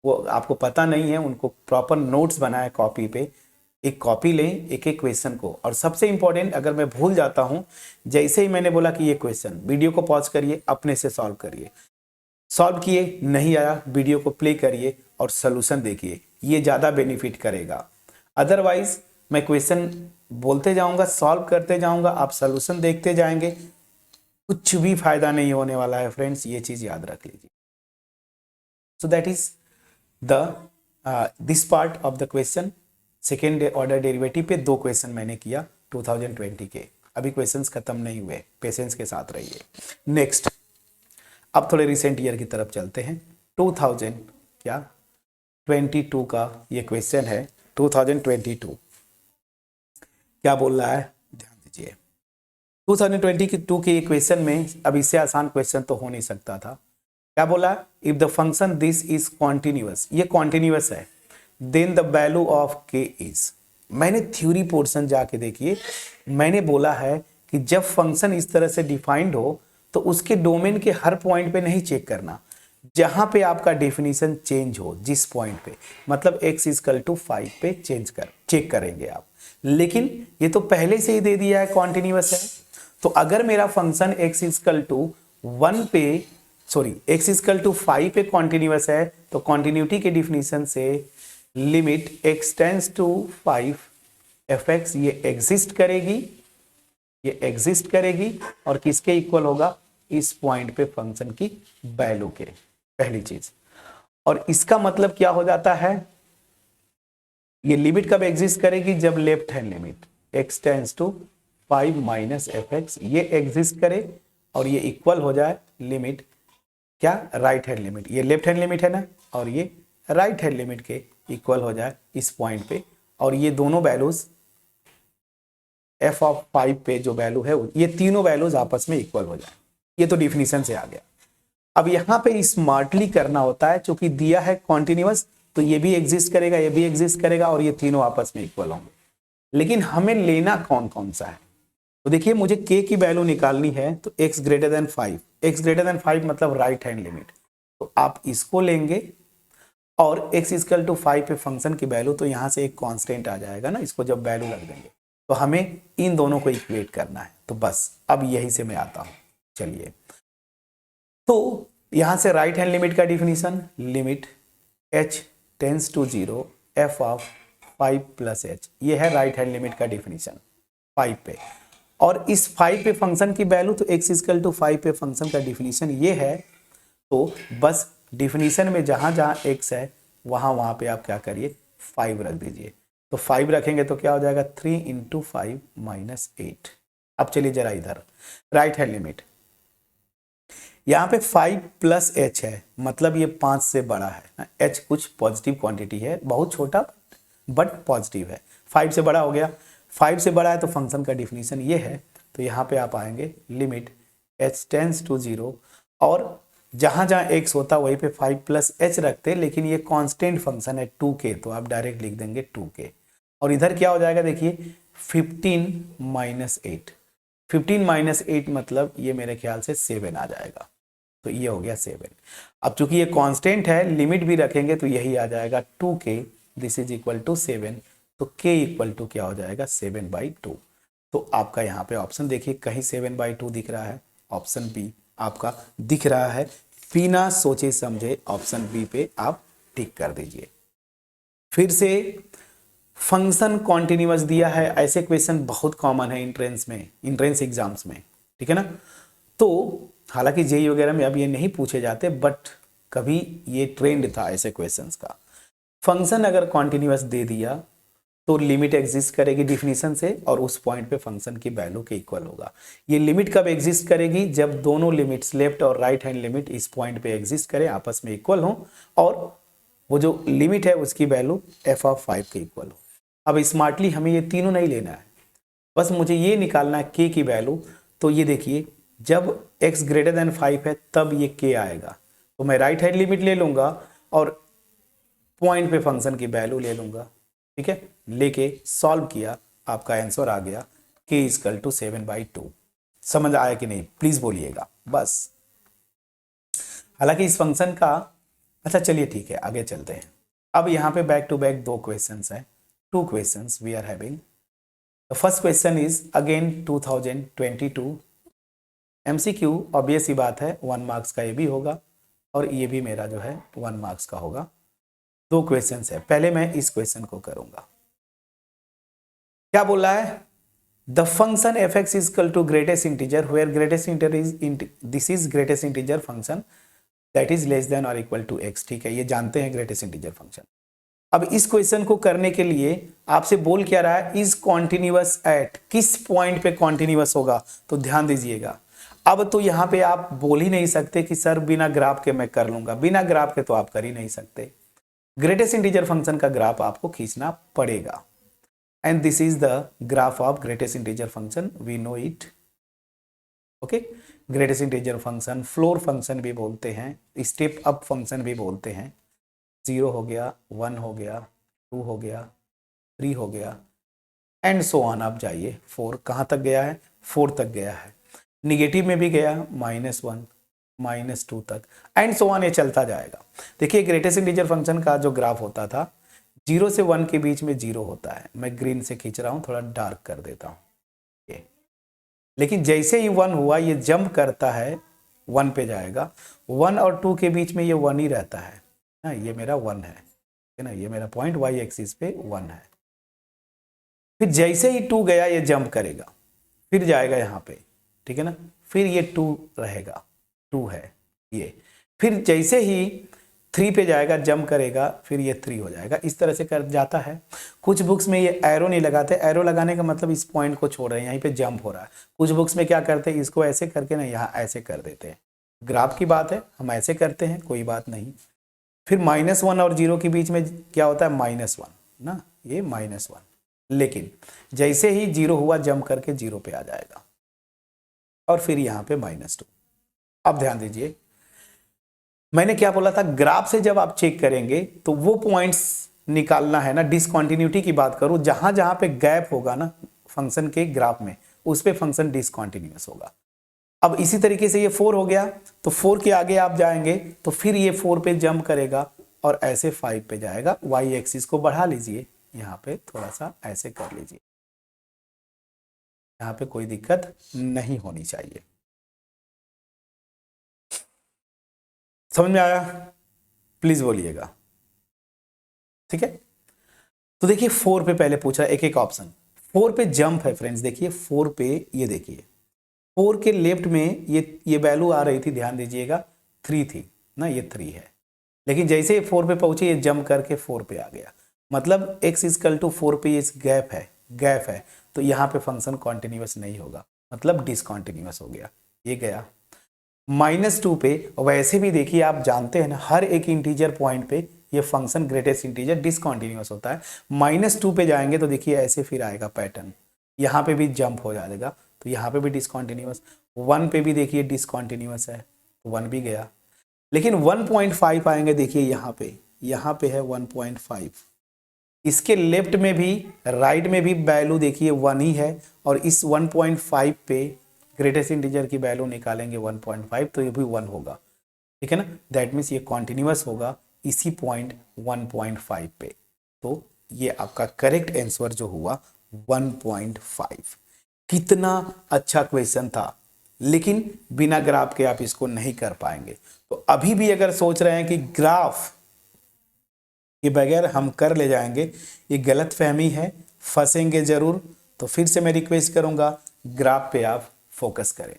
वो आपको पता नहीं है, उनको प्रॉपर नोट्स बनाए कॉपी पे, एक कॉपी लें एक एक क्वेश्चन को। और सबसे इंपॉर्टेंट, अगर मैं भूल जाता हूं, जैसे ही मैंने बोला कि ये क्वेश्चन, वीडियो को पॉज करिए, अपने से सॉल्व करिए। सॉल्व किए नहीं आया, वीडियो को प्ले करिए और सोल्यूशन देखिए, ये ज़्यादा बेनिफिट करेगा। अदरवाइज मैं क्वेश्चन बोलते जाऊंगा, सॉल्व करते जाऊंगा, आप सोल्यूशन देखते जाएंगे, कुछ भी फायदा नहीं होने वाला है फ्रेंड्स, ये चीज याद रख लीजिए। So that is the this part of the question. Second order derivative पे 2 क्वेश्चन मैंने किया 2020 के। अभी क्वेश्चंस खत्म नहीं हुए, पेशेंस के साथ रहिए। नेक्स्ट, अब थोड़े रिसेंट ईयर की तरफ चलते हैं। 2022 का ये क्वेश्चन है। 2022 क्या बोल रहा है, ध्यान दीजिए। 2022 के क्वेश्चन में अब इससे आसान क्वेश्चन तो हो नहीं सकता था। क्या बोला, if the function this is continuous, ये कॉन्टिन्यूअस है, देन द वैल्यू ऑफ के इज। मैंने थ्योरी पोर्शन जाके देखिए, मैंने बोला है कि जब फंक्शन इस तरह से डिफाइंड हो तो उसके डोमेन के हर पॉइंट पे नहीं चेक करना, जहां पे आपका डेफिनेशन चेंज हो, जिस पॉइंट पे, मतलब x इक्वल टू 5 पे चेक करेंगे आप। लेकिन ये तो पहले से ही दे दिया है कॉन्टिन्यूअस है, तो अगर मेरा फंक्शन x इक्वल टू 1 पे x इक्वल टू 5 पे कॉन्टिन्यूअस है, तो कॉन्टिन्यूटी के डिफिनीशन से limit x tends to 5 fx ये एग्जिस्ट करेगी और किसके इक्वल होगा, इस पॉइंट पे फंक्शन की वैल्यू के, पहली चीज। और इसका मतलब क्या हो जाता है, ये लिमिट कब एग्जिस्ट करेगी, जब left hand limit x tends to 5 minus fx ये एग्जिस्ट करे और ये इक्वल हो जाए लिमिट क्या, राइट हैंड लिमिट, ये लेफ्ट हैंड लिमिट है ना, और ये राइट हैंड लिमिट के इक्वल हो जाए इस पॉइंट पे, और ये दोनों वैल्यूज f ऑफ 5 पे जो वैल्यू है ये तीनों वैल्यूज आपस में इक्वल हो जाए। ये तो डिफिनीशन से आ गया। अब यहां पे स्मार्टली करना होता है, क्योंकि दिया है कॉन्टिन्यूअस, तो ये भी एग्जिस्ट करेगा, ये भी एग्जिस्ट करेगा और ये तीनों आपस में इक्वल होंगे। लेकिन हमें लेना कौन कौन सा है, तो देखिए मुझे k की वैल्यू निकालनी है, तो x greater than 5, x greater than 5 मतलब राइट हैंड लिमिट, तो आप इसको लेंगे और x इक्वल टू 5 पे फंक्शन की वैल्यू, तो यहां से एक कांस्टेंट आ जाएगा ना, इसको जब वैल्यू रख देंगे तो हमें इन दोनों को इक्वेट करना है। तो बस अब यही से मैं आता हूं, चलिए। तो यहां से राइट हैंड लिमिट का definition, limit h tends to 0 f of 5 plus h, ये है राइट हैंड लिमिट का डिफिनीशन 5 पे। और इस 5 पे फंक्शन की वैल्यू, तो x इक्वल टू 5 पे फंक्शन का डिफिनीशन ये है, तो बस डिफिनीशन में जहां जहां x है वहां पे आप क्या करिए, 5 रख दीजिए। तो 5 रखेंगे तो क्या हो जाएगा, 3 इंटू 5 माइनस 8। अब चलिए जरा इधर राइट हैंड लिमिट, यहाँ पे 5 प्लस h है, मतलब ये 5 से बड़ा है। h कुछ पॉजिटिव क्वांटिटी है, बहुत छोटा बट पॉजिटिव है। 5 से बड़ा हो गया, 5 से बड़ा है तो फंक्शन का डिफिनीशन ये है, तो यहाँ पे आप आएंगे लिमिट h टेंड्स टू 0, और जहां जहां x होता वहीं पे 5 प्लस h रखते, लेकिन ये कांस्टेंट फंक्शन है 2k, तो आप डायरेक्ट लिख देंगे 2k। और इधर क्या हो जाएगा, देखिए 15 माइनस 8, 15 माइनस 8 मतलब ये मेरे ख्याल से 7 आ जाएगा, तो ये हो गया 7। अब चूंकि ये कांस्टेंट है, लिमिट भी रखेंगे तो यही आ जाएगा 2k, this is equal to 7, तो k इक्वल टू क्या हो जाएगा, 7/2। तो आपका यहाँ पे ऑप्शन देखिए, कहीं 7/2 दिख रहा है, ऑप्शन बी आपका दिख रहा है, बिना सोचे समझे ऑप्शन बी पे आप टिक कर दीजिए। फिर से फंक्शन कॉन्टिन्यूअस दिया है, ऐसे क्वेश्चन बहुत कॉमन है इंट्रेंस एग्जाम्स में, ठीक है ना। तो हालांकि जेई वगैरह में अब ये नहीं पूछे जाते, बट कभी ये ट्रेंड था ऐसे क्वेश्चंस का। फंक्शन अगर कॉन्टिन्यूअस दे दिया तो लिमिट एग्जिस्ट करेगी डिफिनीशन से, और उस पॉइंट पे फंक्शन की वैल्यू के इक्वल होगा। ये लिमिट कब एग्जिस्ट करेगी, जब दोनों लिमिट्स लेफ्ट और राइट हैंड लिमिट इस पॉइंट पे एग्जिस्ट करें, आपस में इक्वल हो, और वो जो लिमिट है उसकी वैल्यू f ऑफ 5 के इक्वल हो। अब स्मार्टली हमें ये तीनों नहीं लेना है, बस मुझे ये निकालना है k की वैल्यू। तो ये देखिए, जब x ग्रेटर देन 5 है तब ये k आएगा, तो मैं राइट हैंड लिमिट ले लूंगा और पॉइंट पे फंक्शन की वैल्यू ले लूंगा, ठीक है। लेके सॉल्व किया, आपका आंसर आ गया k इक्वल टू 7/2। समझ आया कि नहीं, प्लीज बोलिएगा बस। हालांकि इस फंक्शन का, अच्छा चलिए ठीक है, आगे चलते हैं। अब यहाँ पे बैक टू बैक 2 क्वेश्चंस हैं, 2 questions we are having. The first question is again 2022 MCQ, obvious ही बात है 1 मार्क्स का ये भी होगा और ये भी मेरा जो है 1 मार्क्स का होगा। 2 क्वेश्चंस है, पहले मैं इस क्वेश्चन को करूंगा। क्या बोल रहा है, the function f x is equal to greatest integer where greatest integer is this is greatest integer function that is less than और इक्वल टू एक्स। ठीक है, ये जानते हैं ग्रेटेस्ट इंटीजर फंक्शन। अब इस क्वेश्चन को करने के लिए आपसे बोल क्या रहा है, इज कॉन्टिन्यूअस एट, किस पॉइंट पे कॉन्टिन्यूअस होगा, तो ध्यान दीजिएगा। अब तो यहाँ पे आप बोल ही नहीं सकते कि सर बिना ग्राफ के मैं कर लूंगा, बिना ग्राफ के तो आप कर ही नहीं सकते। ग्रेटेस्ट इंटीजर फंक्शन का ग्राफ आपको खींचना पड़ेगा and this is the graph of greatest integer function, we know it. Okay, greatest integer function floor function भी बोलते हैं, स्टेप अप फंक्शन भी बोलते हैं। 0 हो गया, 1 हो गया, 2 हो गया, 3 हो गया एंड सो ऑन। आप जाइए 4 कहाँ तक गया है, 4 तक गया है। निगेटिव में भी गया -1 -2 तक एंड सो ऑन, ये चलता जाएगा। देखिए ग्रेटेस्ट इंटीजर फंक्शन का जो ग्राफ होता था 0 से 1 के बीच में 0 होता है। मैं ग्रीन से खींच रहा हूँ, थोड़ा डार्क कर देता हूँ ये। लेकिन जैसे ही 1 हुआ ये जंप करता है 1 पे जाएगा। 1 और 2 के बीच में ये 1 ही रहता है ना, ये मेरा 1 है ना, ये मेरा पॉइंट y एक्सिस पे 1 है। फिर जैसे ही 2 गया ये जंप करेगा, फिर जाएगा यहाँ पे, ठीक है ना, फिर ये 2 रहेगा, 2 है ये। फिर जैसे ही 3 पे जाएगा जंप करेगा, फिर ये 3 हो जाएगा। इस तरह से कर जाता है। कुछ बुक्स में ये एरो नहीं लगाते, एरो लगाने का मतलब इस पॉइंट को छोड़ रहे हैं, यहीं पे जंप हो रहा है। कुछ बुक्स में क्या करते हैं, इसको ऐसे करके ना यहाँ ऐसे कर देते हैं। ग्राफ की बात है, हम ऐसे करते हैं, कोई बात नहीं। फिर -1 और 0 के बीच में क्या होता है, -1 ना, ये -1। लेकिन जैसे ही 0 हुआ जंप करके 0 पे आ जाएगा और फिर यहाँ पे -2। अब ध्यान दीजिए, मैंने क्या बोला था, ग्राफ से जब आप चेक करेंगे तो वो पॉइंट्स निकालना है ना, डिसकंटिन्यूटी की बात करूं, जहां जहां पे गैप होगा ना फंक्शन के ग्राफ में, उस पे फंक्शन डिसकंटिन्यूअस होगा। अब इसी तरीके से ये 4 हो गया, तो 4 के आगे आप जाएंगे तो फिर ये 4 पे जंप करेगा और ऐसे 5 पे जाएगा। y एक्सिस को बढ़ा लीजिए, यहाँ पे थोड़ा सा ऐसे कर लीजिए, यहाँ पे कोई दिक्कत नहीं होनी चाहिए। समझ में आया, प्लीज बोलिएगा, ठीक है। तो देखिए 4 पे पहले पूछ रहा है, एक एक ऑप्शन। 4 पे जंप है फ्रेंड्स, देखिए 4 पे, ये देखिए 4 के लेफ्ट में ये वैल्यू आ रही थी, ध्यान दीजिएगा 3 थी ना, ये 3 है। लेकिन जैसे ये 4 पे पहुंचे ये जंप करके 4 पे आ गया, मतलब x इक्वल टू 4 पे ये गैप है, तो यहाँ पे फंक्शन कॉन्टिन्यूअस नहीं होगा, मतलब डिसकॉन्टिन्यूअस हो गया, ये गया। -2 पे वैसे भी देखिए, आप जानते हैं ना हर एक इंटीजर पॉइंट पे ये फंक्शन ग्रेटेस्ट इंटीजर डिसकॉन्टिन्यूअस होता है। -2 पे जाएंगे तो देखिए ऐसे फिर आएगा पैटर्न, यहाँ पे भी जंप हो जाएगा तो यहाँ पे भी डिसकॉन्टिन्यूअस। 1 पे भी देखिए डिसकॉन्टिन्यूअस है, 1 भी गया। लेकिन 1.5 आएंगे, देखिए यहाँ पे है 1.5, इसके लेफ्ट में भी राइट में भी वैल्यू देखिए 1 ही है, और इस 1.5 पे ग्रेटेस्ट इंटीजर की वैल्यू निकालेंगे 1.5 तो ये भी 1 होगा, ठीक है ना। दैट मीन्स ये कॉन्टिन्यूअस होगा इसी पॉइंट 1.5 पे। तो ये आपका करेक्ट आंसर जो हुआ 1.5। कितना अच्छा क्वेश्चन था, लेकिन बिना ग्राफ के आप इसको नहीं कर पाएंगे। तो अभी भी अगर सोच रहे हैं कि ग्राफ के बगैर हम कर ले जाएंगे, ये गलत फहमी है, फंसेंगे जरूर। तो फिर से मैं रिक्वेस्ट करूंगा ग्राफ पे आप फोकस करें।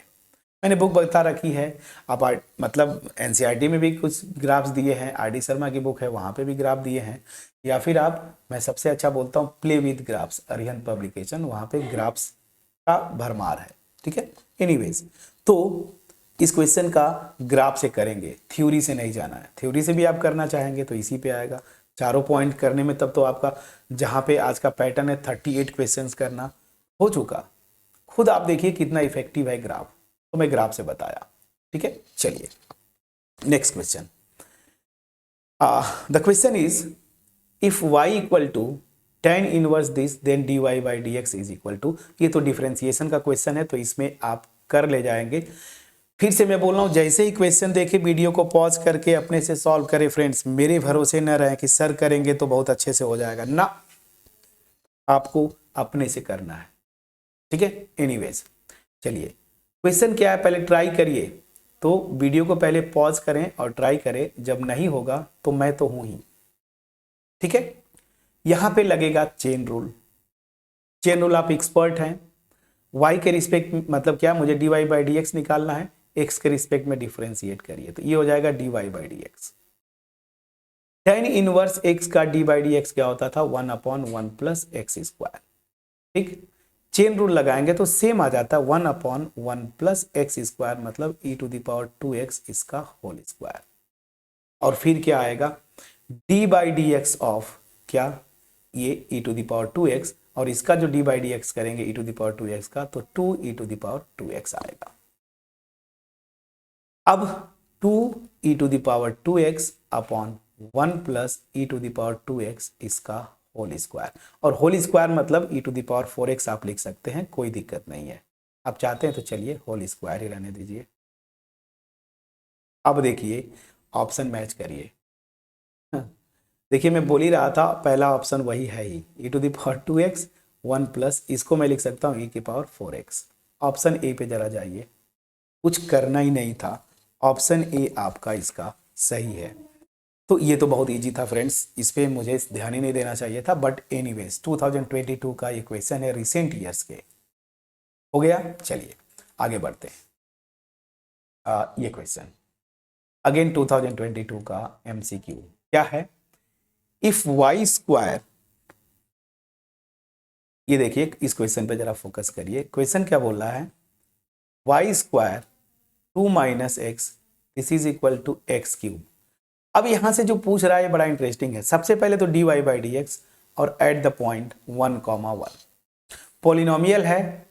मैंने बुक बता रखी है, आप मतलब एनसीईआरटी में भी कुछ ग्राफ्स दिए हैं, आरडी शर्मा की बुक है वहाँ पे भी ग्राफ दिए हैं, या फिर आप, मैं सबसे अच्छा बोलता हूँ play with graphs, Arihant publication, वहाँ पे ग्राफ्स का भरमार है, ठीक है। एनीवेज, तो इस क्वेश्चन का ग्राफ से करेंगे, थ्योरी से नहीं जाना है। थ्योरी से भी आप करना चाहेंगे तो इसी पे आएगा, चारों पॉइंट करने में तब तो आपका, जहाँ पे आज का पैटर्न है 38 क्वेश्चंस करना हो चुका। खुद आप देखिए कितना इफेक्टिव है ग्राफ, तो मैं ग्राफ से बताया, ठीक है। चलिए next question. The question is if y equal to tan inverse this then dy by dx is equal to, ये तो डिफरेंशिएशन का क्वेश्चन है तो इसमें आप कर ले जाएंगे। फिर से मैं बोल रहा हूँ, जैसे ही क्वेश्चन देखे वीडियो को पॉज करके अपने से सॉल्व करें फ्रेंड्स। मेरे भरोसे न रहे कि सर करेंगे तो बहुत अच्छे से हो जाएगा, ना, आपको अपने से करना है, ठीक है। एनीवेज, चलिए क्वेश्चन क्या है पहले ट्राई करिए। तो वीडियो को पहले पॉज करें और ट्राई करें, जब नहीं होगा तो मैं तो हूं ही, ठीक है। यहां पे लगेगा चेन रूल। चेन रूल आप एक्सपर्ट हैं, y के रिस्पेक्ट में मतलब क्या, मुझे dy बाई डी एक्स निकालना है, x के रिस्पेक्ट में डिफ्रेंशिएट करिए, तो ये हो जाएगा dy by D x. tan inverse x का d बाई डी एक्स क्या होता था, 1/1 प्लस एक्स स्क्वायर। ठीक, चेन रूल लगाएंगे तो सेम आ जाता है, 1/1 प्लस एक्स स्क्वायर मतलब e⁻²x इसका होल स्क्वायर। और फिर क्या आएगा, d by D x of क्या, ये e⁻²x, और इसका जो d बाई डी एक्स करेंगे e⁻²x का, तो 2e⁻²x आएगा। अब 2e⁻²x अपॉन 1 प्लस e⁻²x इसका होल स्क्वायर, और होल स्क्वायर मतलब e⁻4x आप लिख सकते हैं, कोई दिक्कत नहीं है। आप चाहते हैं तो चलिए होल स्क्वायर ही रहने दीजिए। अब देखिए ऑप्शन मैच करिए। देखिए मैं बोल ही रहा था, पहला ऑप्शन वही है ही, e⁻²x 1 प्लस, इसको मैं लिख सकता हूँ e⁻4x। ऑप्शन ए पे जरा जाइए, कुछ करना ही नहीं था, ऑप्शन ए आपका इसका सही है। तो ये तो बहुत इजी था फ्रेंड्स, इस पे मुझे ध्यान ही नहीं देना चाहिए था, बट एनीवेज 2022 का ये क्वेश्चन है, रिसेंट ईयर्स के। हो गया, चलिए आगे बढ़ते हैं। ये क्वेश्चन अगेन 2022 का एमसीक्यू क्या है, इफ वाई स्क्वायर, ये देखिए इस क्वेश्चन पे जरा फोकस करिए। क्वेश्चन क्या बोल रहा है, y square 2 minus x this is equal to x cube. अब यहां से जो पूछ रहा है बड़ा इंटरेस्टिंग है। सबसे पहले तो dy बाई डी एक्स और एट द पॉइंट 1,1 पॉलिनोमियल है,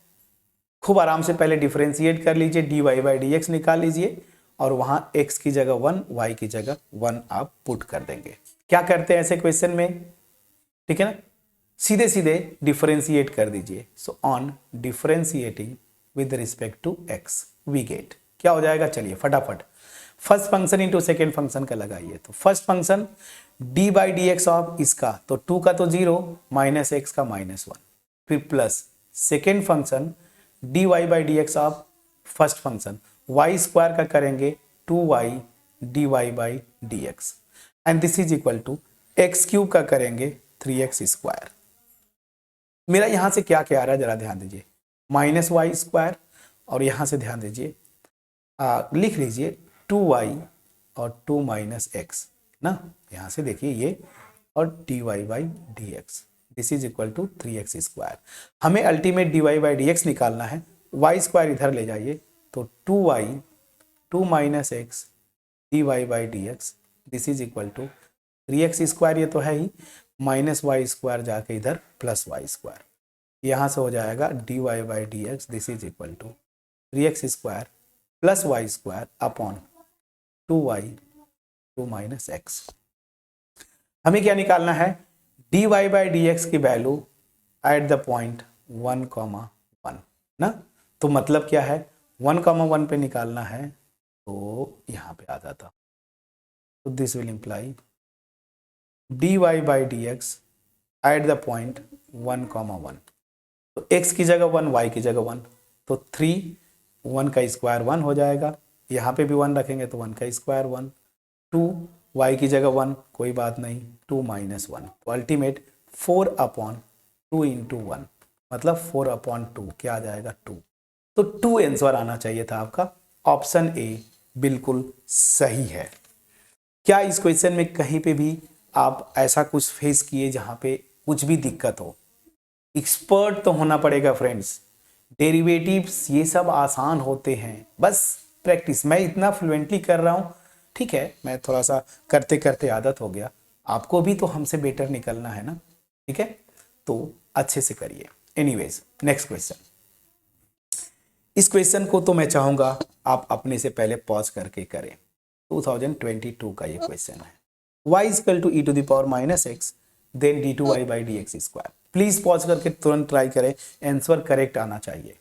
खूब आराम से पहले डिफरेंशिएट कर लीजिए, dy बाई डी एक्स निकाल लीजिए और वहां x की जगह 1, y की जगह 1 आप पुट कर देंगे। क्या करते हैं ऐसे क्वेश्चन में, ठीक है ना, सीधे सीधे डिफरेंशिएट कर दीजिए। So on differentiating with respect to x we get, क्या हो जाएगा, चलिए फटाफट first function into second function का लगाइए। तो first function d by D x of इसका, तो 2 का तो 0 माइनस एक्स का -1, फिर plus second function dy by D x of first function y square का करेंगे 2y dy by D x and this is equal to x cube का करेंगे 3x स्क्वायर। मेरा यहां से क्या क्या आ रहा है जरा ध्यान दीजिए, -y स्क्वायर, और यहां से ध्यान दीजिए लिख लीजिए 2y और 2 माइनस एक्स ना, यहाँ से देखिए ये, और dy by D x this is equal to 3x square. हमें अल्टीमेट dy बाई डी एक्स निकालना है, y स्क्वायर इधर ले जाइए, तो 2y 2 minus x dy by D x this is equal to 3x square, ये तो है ही, माइनस वाई स्क्वायर जाके इधर प्लस वाई स्क्वायर, यहाँ से हो जाएगा dy by D x this is equal to 3x square plus y square upon 2y 2 minus x. हमें क्या निकालना है, dy बाई डी एक्स की वैल्यू एट द पॉइंट 1,1 ना, तो मतलब क्या है 1,1 पे निकालना है, तो यहाँ पे आ जाता, तो this will imply dy by D x eight the point 1,1, तो x की जगह 1 y की जगह 1, तो 3 1 का स्क्वायर 1 हो जाएगा, यहाँ पे भी 1 रखेंगे तो 1 का स्क्वायर 1, 2 y की जगह 1 कोई बात नहीं, 2 माइनस 1, तो अल्टीमेट 4/2 इंटू 1 मतलब 4/2 क्या आ जाएगा 2, तो 2 आंसर आना चाहिए था आपका। ऑप्शन ए बिल्कुल सही है। क्या इस क्वेश्चन में कहीं पे भी आप ऐसा कुछ फेस किए जहाँ पे कुछ भी दिक्कत हो? एक्सपर्ट तो होना पड़ेगा फ्रेंड्स, डेरिवेटिव्स ये सब आसान होते हैं, बस प्रैक्टिस। मैं इतना फ्लुएंटली कर रहा हूँ, ठीक है, मैं थोड़ा सा करते करते आदत हो गया, आपको भी तो हमसे बेटर निकलना है ना, ठीक है, तो अच्छे से करिए। एनीवेज नेक्स्ट क्वेश्चन, इस क्वेश्चन को तो मैं चाहूंगा आप अपने से पहले पॉज करके करें। 2022 का ये क्वेश्चन है, y equal to e⁻⁻x then d2y by D x square. Please pause करके तुरंत ट्राई करें, आंसर करेक्ट आना चाहिए।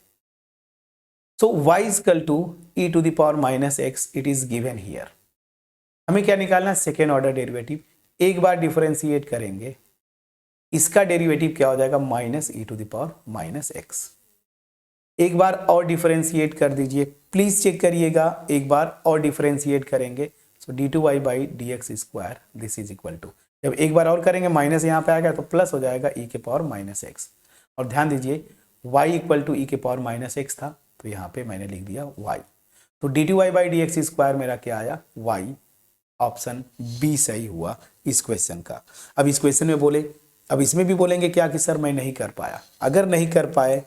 So y equal to e⁻⁻x it is given here. हमें क्या निकालना है, सेकेंड ऑर्डर डेरिवेटिव। एक बार डिफरेंशिएट करेंगे, इसका डेरिवेटिव क्या हो जाएगा, -e⁻⁻x। एक बार और डिफरेंशिएट कर दीजिए, प्लीज चेक करिएगा, एक बार और डिफरेंशिएट करेंगे, so d2y by D x square this is equal to, जब एक बार और करेंगे माइनस यहाँ पे आएगा तो प्लस हो जाएगा e⁻⁻x। और ध्यान दीजिए y इक्वल टू ई के पावर माइनस एक्स था, तो यहाँ पे मैंने लिख दिया y। तो d t y by D x square मेरा क्या आया, y। ऑप्शन बी सही हुआ इस क्वेश्चन का। अब इस क्वेश्चन में बोले, अब इसमें भी बोलेंगे क्या कि सर मैं नहीं कर पाया। अगर नहीं कर पाए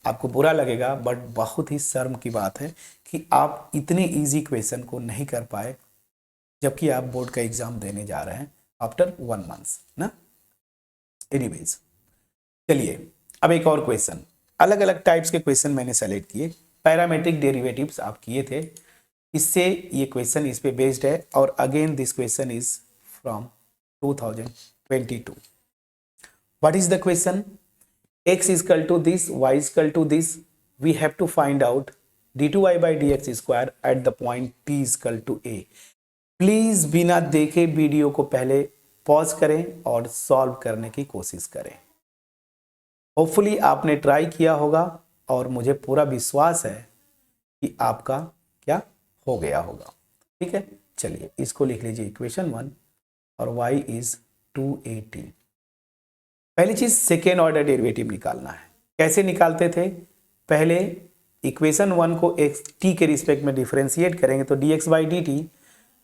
आपको बुरा लगेगा, बट बहुत ही शर्म की बात है कि आप इतने इजी क्वेश्चन को नहीं कर पाए, जबकि आप बोर्ड का एग्जाम देने जा रहे हैं आफ्टर 1 मंथ ना। एनीवेज चलिए अब एक और क्वेश्चन, अलग अलग टाइप्स के क्वेश्चन मैंने सेलेक्ट किए। पैरामेट्रिक डेरिवेटिव्स आप किए थे, इससे ये क्वेश्चन इस पे बेस्ड है। और again this question is from 2022। What is the question? x is equal to this, y is equal to this. We have to find out d2y by dx square at the point t is equal to a. Please बिना देखे वीडियो को पहले पॉज करें और सॉल्व करने की कोशिश करें। होपफुली आपने ट्राई किया होगा और मुझे पूरा विश्वास है कि आपका क्या हो गया होगा। ठीक है, चलिए इसको लिख लीजिए इक्वेशन 1 और y इज 2at। पहली चीज सेकेंड ऑर्डर डेरिवेटिव निकालना है। कैसे निकालते थे? पहले इक्वेशन 1 को x t के रिस्पेक्ट में डिफरेंशिएट करेंगे तो dx बाई डी टी,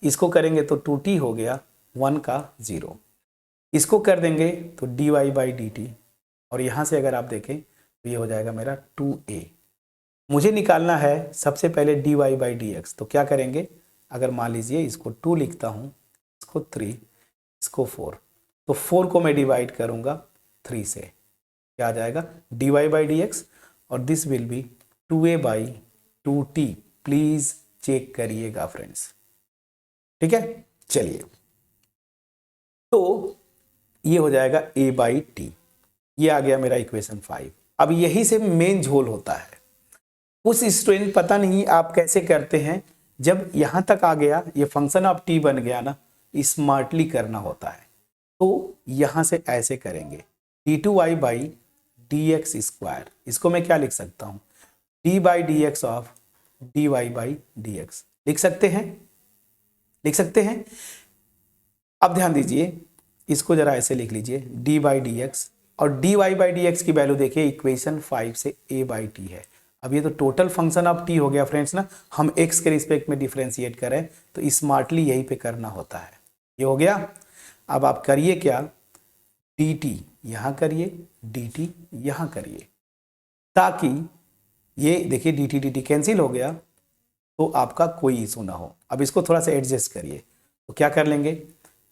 इसको करेंगे तो 2t हो गया 1 का 0, इसको कर देंगे तो dy बाई डी टी, और यहाँ से अगर आप देखें तो ये हो जाएगा मेरा 2a। मुझे निकालना है सबसे पहले dy बाई डी एक्स, तो क्या करेंगे? अगर मान लीजिए इसको 2 लिखता हूँ, इसको 3, इसको 4, तो 4 को मैं डिवाइड करूँगा 3 से, क्या आ जाएगा? dy बाई डी एक्स, और this will be 2a by 2t। Please check करिएगा फ्रेंड्स। ठीक है, चलिए तो ये हो जाएगा a बाई टी। ये आ गया मेरा इक्वेशन 5। अब यही से मेन झोल होता है। उस स्टूडेंट पता नहीं आप कैसे करते हैं, जब यहां तक आ गया ये फंक्शन ऑफ t बन गया ना, स्मार्टली करना होता है। तो यहां से ऐसे करेंगे d2y by D x square, इसको मैं क्या लिख सकता हूं? d by D x of dy by D x लिख सकते हैं, लिख सकते हैं। अब ध्यान दीजिए, इसको जरा ऐसे लिख लीजिए d बाई डी एक्स, और dy बाई डी एक्स की वैल्यू देखिए इक्वेशन 5 से a बाई टी है। अब ये तो टोटल फंक्शन ऑफ t हो गया फ्रेंड्स ना, हम x के रिस्पेक्ट में डिफरेंशिएट करें तो स्मार्टली यहीं पे करना होता है। ये हो गया। अब आप करिए क्या, dt यहाँ करिए, dt यहाँ करिए, ताकि ये देखिए dt कैंसिल हो गया तो आपका कोई इशू ना हो। अब इसको थोड़ा सा एडजस्ट करिए, तो क्या कर लेंगे?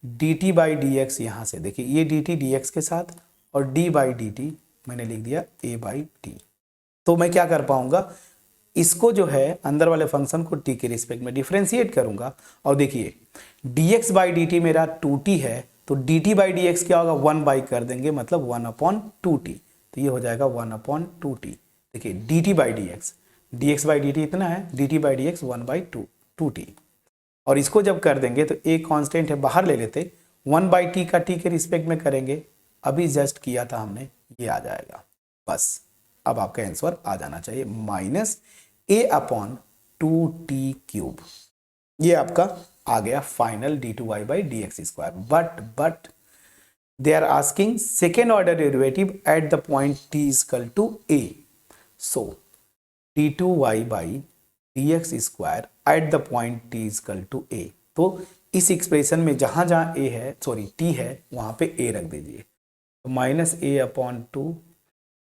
dt बाई डी एक्स, यहाँ से देखिए ये dt dx के साथ, और d बाई डी टी मैंने लिख दिया a बाई टी। तो मैं क्या कर पाऊंगा, इसको जो है अंदर वाले फंक्शन को t के रिस्पेक्ट में डिफरेंशिएट करूंगा, और देखिए dx बाई डी टी मेरा 2t है, तो dt बाई डी एक्स क्या होगा? 1 बाई कर देंगे, मतलब 1/2t, तो ये हो जाएगा 1/2t। देखिए dt by D x, dx by D T इतना है, dt by D x 1/2t, और इसको जब कर देंगे तो एक कांस्टेंट है बाहर ले लेते, 1/t का t के रिस्पेक्ट में करेंगे, अभी जस्ट किया था हमने, ये आ जाएगा। बस अब आपका आंसर आ जाना चाहिए -a/2t³। ये आपका आ गया final d2y by D x square. But they are asking second order derivative at the point t is equal to a। So d2y by D x square at the point t is equal to a। तो इस एक्सप्रेशन में जहां जहां a है, सॉरी t है, वहां पे a रख दीजिए। तो -a/2,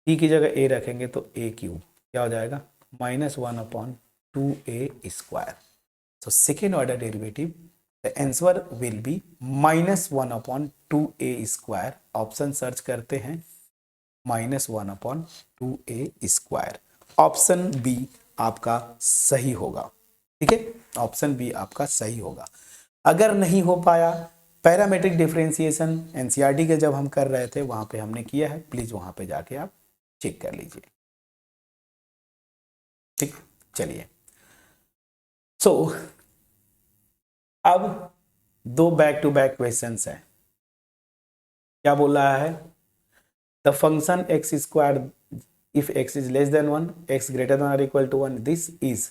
t की जगह a रखेंगे तो a³ क्या हो जाएगा? -1/2a square. So second order derivative, the answer will be -1/2a square। Option search करते हैं, -1/2a स्क्वायर। ऑप्शन बी आपका सही होगा। ठीक है, ऑप्शन बी आपका सही होगा। अगर नहीं हो पाया, पैरामेट्रिक डिफरेंशिएशन एनसीईआरटी के जब हम कर रहे थे वहां पे हमने किया है, प्लीज वहां पे जाके आप चेक कर लीजिए। ठीक, चलिए सो अब 2 बैक टू बैक क्वेश्चंस हैं। क्या बोल रहा है? The function X square if X is less than 1, X greater than और equal to 1, this is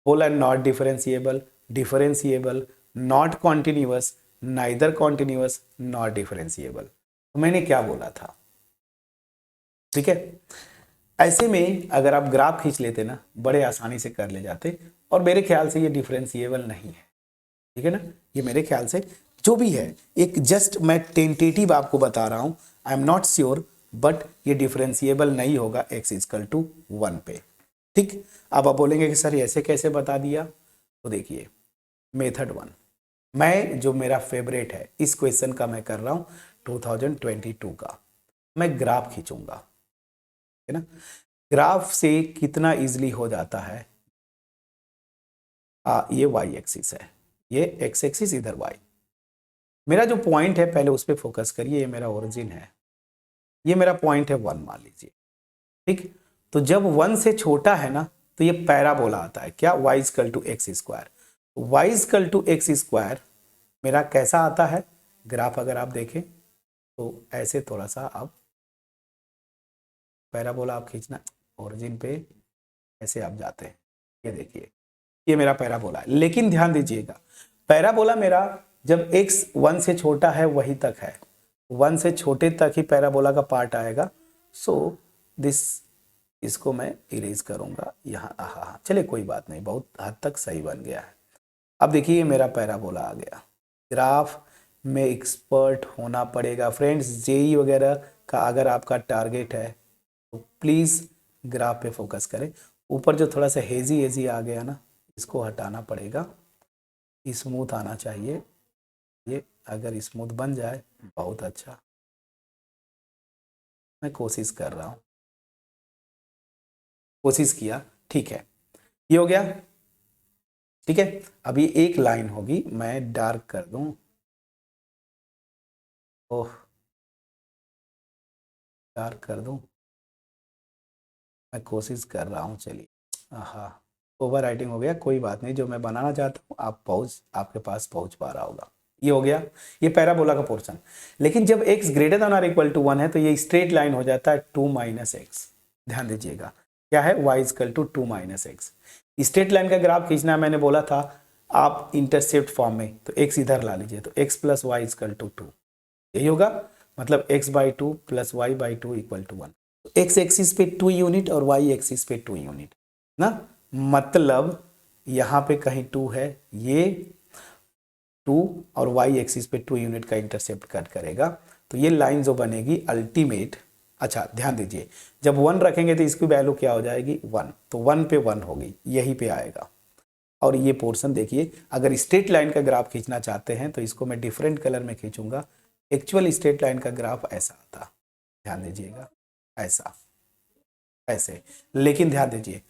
whole and not differentiable, differentiable, not continuous, neither continuous, not differentiable. तो मैंने क्या बोला था? ठीक है, ऐसे में अगर आप ग्राफ खींच लेते ना, बड़े आसानी से कर ले जाते, और मेरे ख्याल से ये डिफरेंशिएबल नहीं है, ठीक है ना। ये मेरे ख्याल से जो भी है, एक जस्ट मैं टेंटेटिव आपको बता रहा हूं, I am not sure, but ये डिफरेंशिएबल नहीं होगा x इक्वल टू 1 पे, ठीक। अब आप बोलेंगे कि सर ऐसे कैसे बता दिया, तो देखिए मेथड 1, मैं जो मेरा फेवरेट है इस क्वेश्चन का मैं कर रहा हूं 2022 का, मैं ग्राफ खींचूंगा, है ना। ग्राफ से कितना इजीली हो जाता है, ये y एक्सिस है, ये x एक्सिस, इधर y, मेरा जो पॉइंट है पहले उस पर फोकस करिए, ये मेरा ओरिजिन है, ये मेरा पॉइंट है 1 मान लीजिए, ठीक। तो जब 1 से छोटा है ना, तो ये पैराबोला आता है, क्या, y equal to x square, y equal to x square मेरा कैसा आता है ग्राफ, अगर आप देखें तो ऐसे थोड़ा सा आप पैराबोला आप खींचना ओरिजिन पे, ऐसे आप जाते हैं, ये देखिए ये मेरा पैराबोला है, लेकिन ध्यान दीजिएगा पैराबोला मेरा जब x 1 से छोटा है वही तक है, 1 से छोटे तक ही पैराबोला का पार्ट आएगा, सो दिस, इसको मैं इरेज करूंगा यहाँ, हाँ चले कोई बात नहीं, बहुत हद तक सही बन गया है। अब देखिए ये मेरा पैराबोला आ गया, ग्राफ में एक्सपर्ट होना पड़ेगा फ्रेंड्स, जेई वगैरह का अगर आपका टारगेट है तो प्लीज़ ग्राफ पे फोकस करें। ऊपर जो थोड़ा सा हेजी हेजी आ गया ना, इसको हटाना पड़ेगा, स्मूथ आना चाहिए, ये अगर स्मूथ बन जाए बहुत अच्छा, मैं कोशिश कर रहा हूँ, कोशिश किया, ठीक है, ये हो गया, ठीक है। अब ये एक लाइन होगी, मैं डार्क कर दूं, ओह डार्क कर दूं, मैं कोशिश कर रहा हूँ, चलिए, हाँ ओवर राइटिंग हो गया, कोई बात नहीं, जो मैं बनाना चाहता हूँ आप पहुँच, आपके पास पहुँच पा रहा होगा, ये हो गया, ये पैराबोला का पोर्शन। लेकिन जब x ग्रेटर देन और इक्वल टू 1 है तो ये स्ट्रेट लाइन हो जाता है 2 माइनस एक्स, ध्यान दीजिएगा क्या है, y equal to 2 minus x. Straight line का ग्राफ खींचना मैंने बोला था आप इंटरसेप्ट फॉर्म में, तो x इधर ला लीजिए, तो x plus y equal to 2, यही होगा, मतलब x by 2 plus y by 2 equal to 1, x axis पे 2 यूनिट और y एक्सिस पे 2 यूनिट ना, मतलब यहाँ पे कहीं 2 है, ये 2 और y एक्सिस पे 2 यूनिट का इंटरसेप्ट कट करेगा, तो ये लाइन जो बनेगी अल्टीमेट, अच्छा ध्यान दीजिए जब 1 रखेंगे तो इसकी वैल्यू क्या हो जाएगी 1, तो 1 पे 1 होगी, यहीं पे आएगा। और ये पोर्शन देखिए, अगर स्ट्रेट लाइन का ग्राफ खींचना चाहते हैं तो इसको मैं डिफरेंट कलर में खींचूंगा, एक्चुअल स्ट्रेट लाइन का ग्राफ ऐसा आता, ध्यान दीजिएगा ऐसा, ऐसे, लेकिन ध्यान दीजिए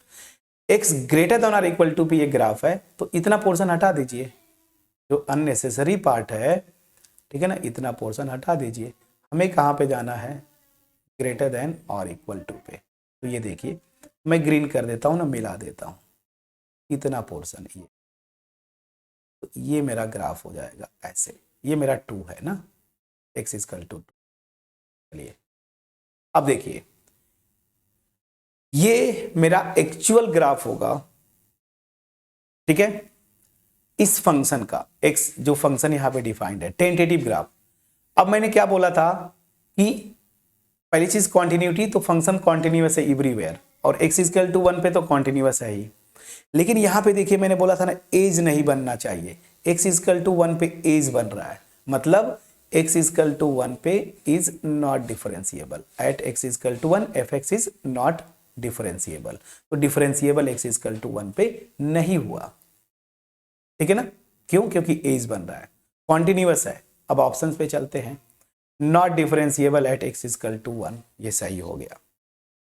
x ग्रेटर देन और इक्वल टू पे ये ग्राफ है, तो इतना पोर्शन हटा दीजिए, जो अननेसेसरी पार्ट है, ठीक है ना, इतना पोर्शन हटा दीजिए, हमें कहाँ पे जाना है, ग्रेटर देन और इक्वल टू पे, तो ये देखिए मैं ग्रीन कर देता हूँ ना, मिला देता हूँ इतना पोर्शन, ये तो ये मेरा ग्राफ हो जाएगा ऐसे, ये मेरा 2 है ना, x इक्वल टू 2, चलिए अब देखिए ये मेरा एक्चुअल ग्राफ होगा, ठीक है, इस फंक्शन का, x जो फंक्शन यहां पे डिफाइंड है, टेंटेटिव ग्राफ। अब मैंने क्या बोला था कि पहली चीज कॉन्टिन्यूटी, तो फंक्शन कॉन्टिन्यूअस है एवरीवेयर, और x इक्वल टू 1 पे तो कॉन्टिन्यूअस है ही, लेकिन यहां पे देखिए मैंने बोला था ना एज नहीं बनना चाहिए, x इक्वल टू 1 पे एज बन रहा है, मतलब x इक्वल टू 1 पे is not differentiable, at x equal to 1 fx is not differentiable, तो डिफरेंशिएबल x इक्वल टू 1 पे नहीं हुआ, ठीक है ना, क्यों, क्योंकि एज बन रहा है, कॉन्टिन्यूअस है। अब ऑप्शंस पे चलते हैं, not differentiable at x equal to 1, ये सही हो गया,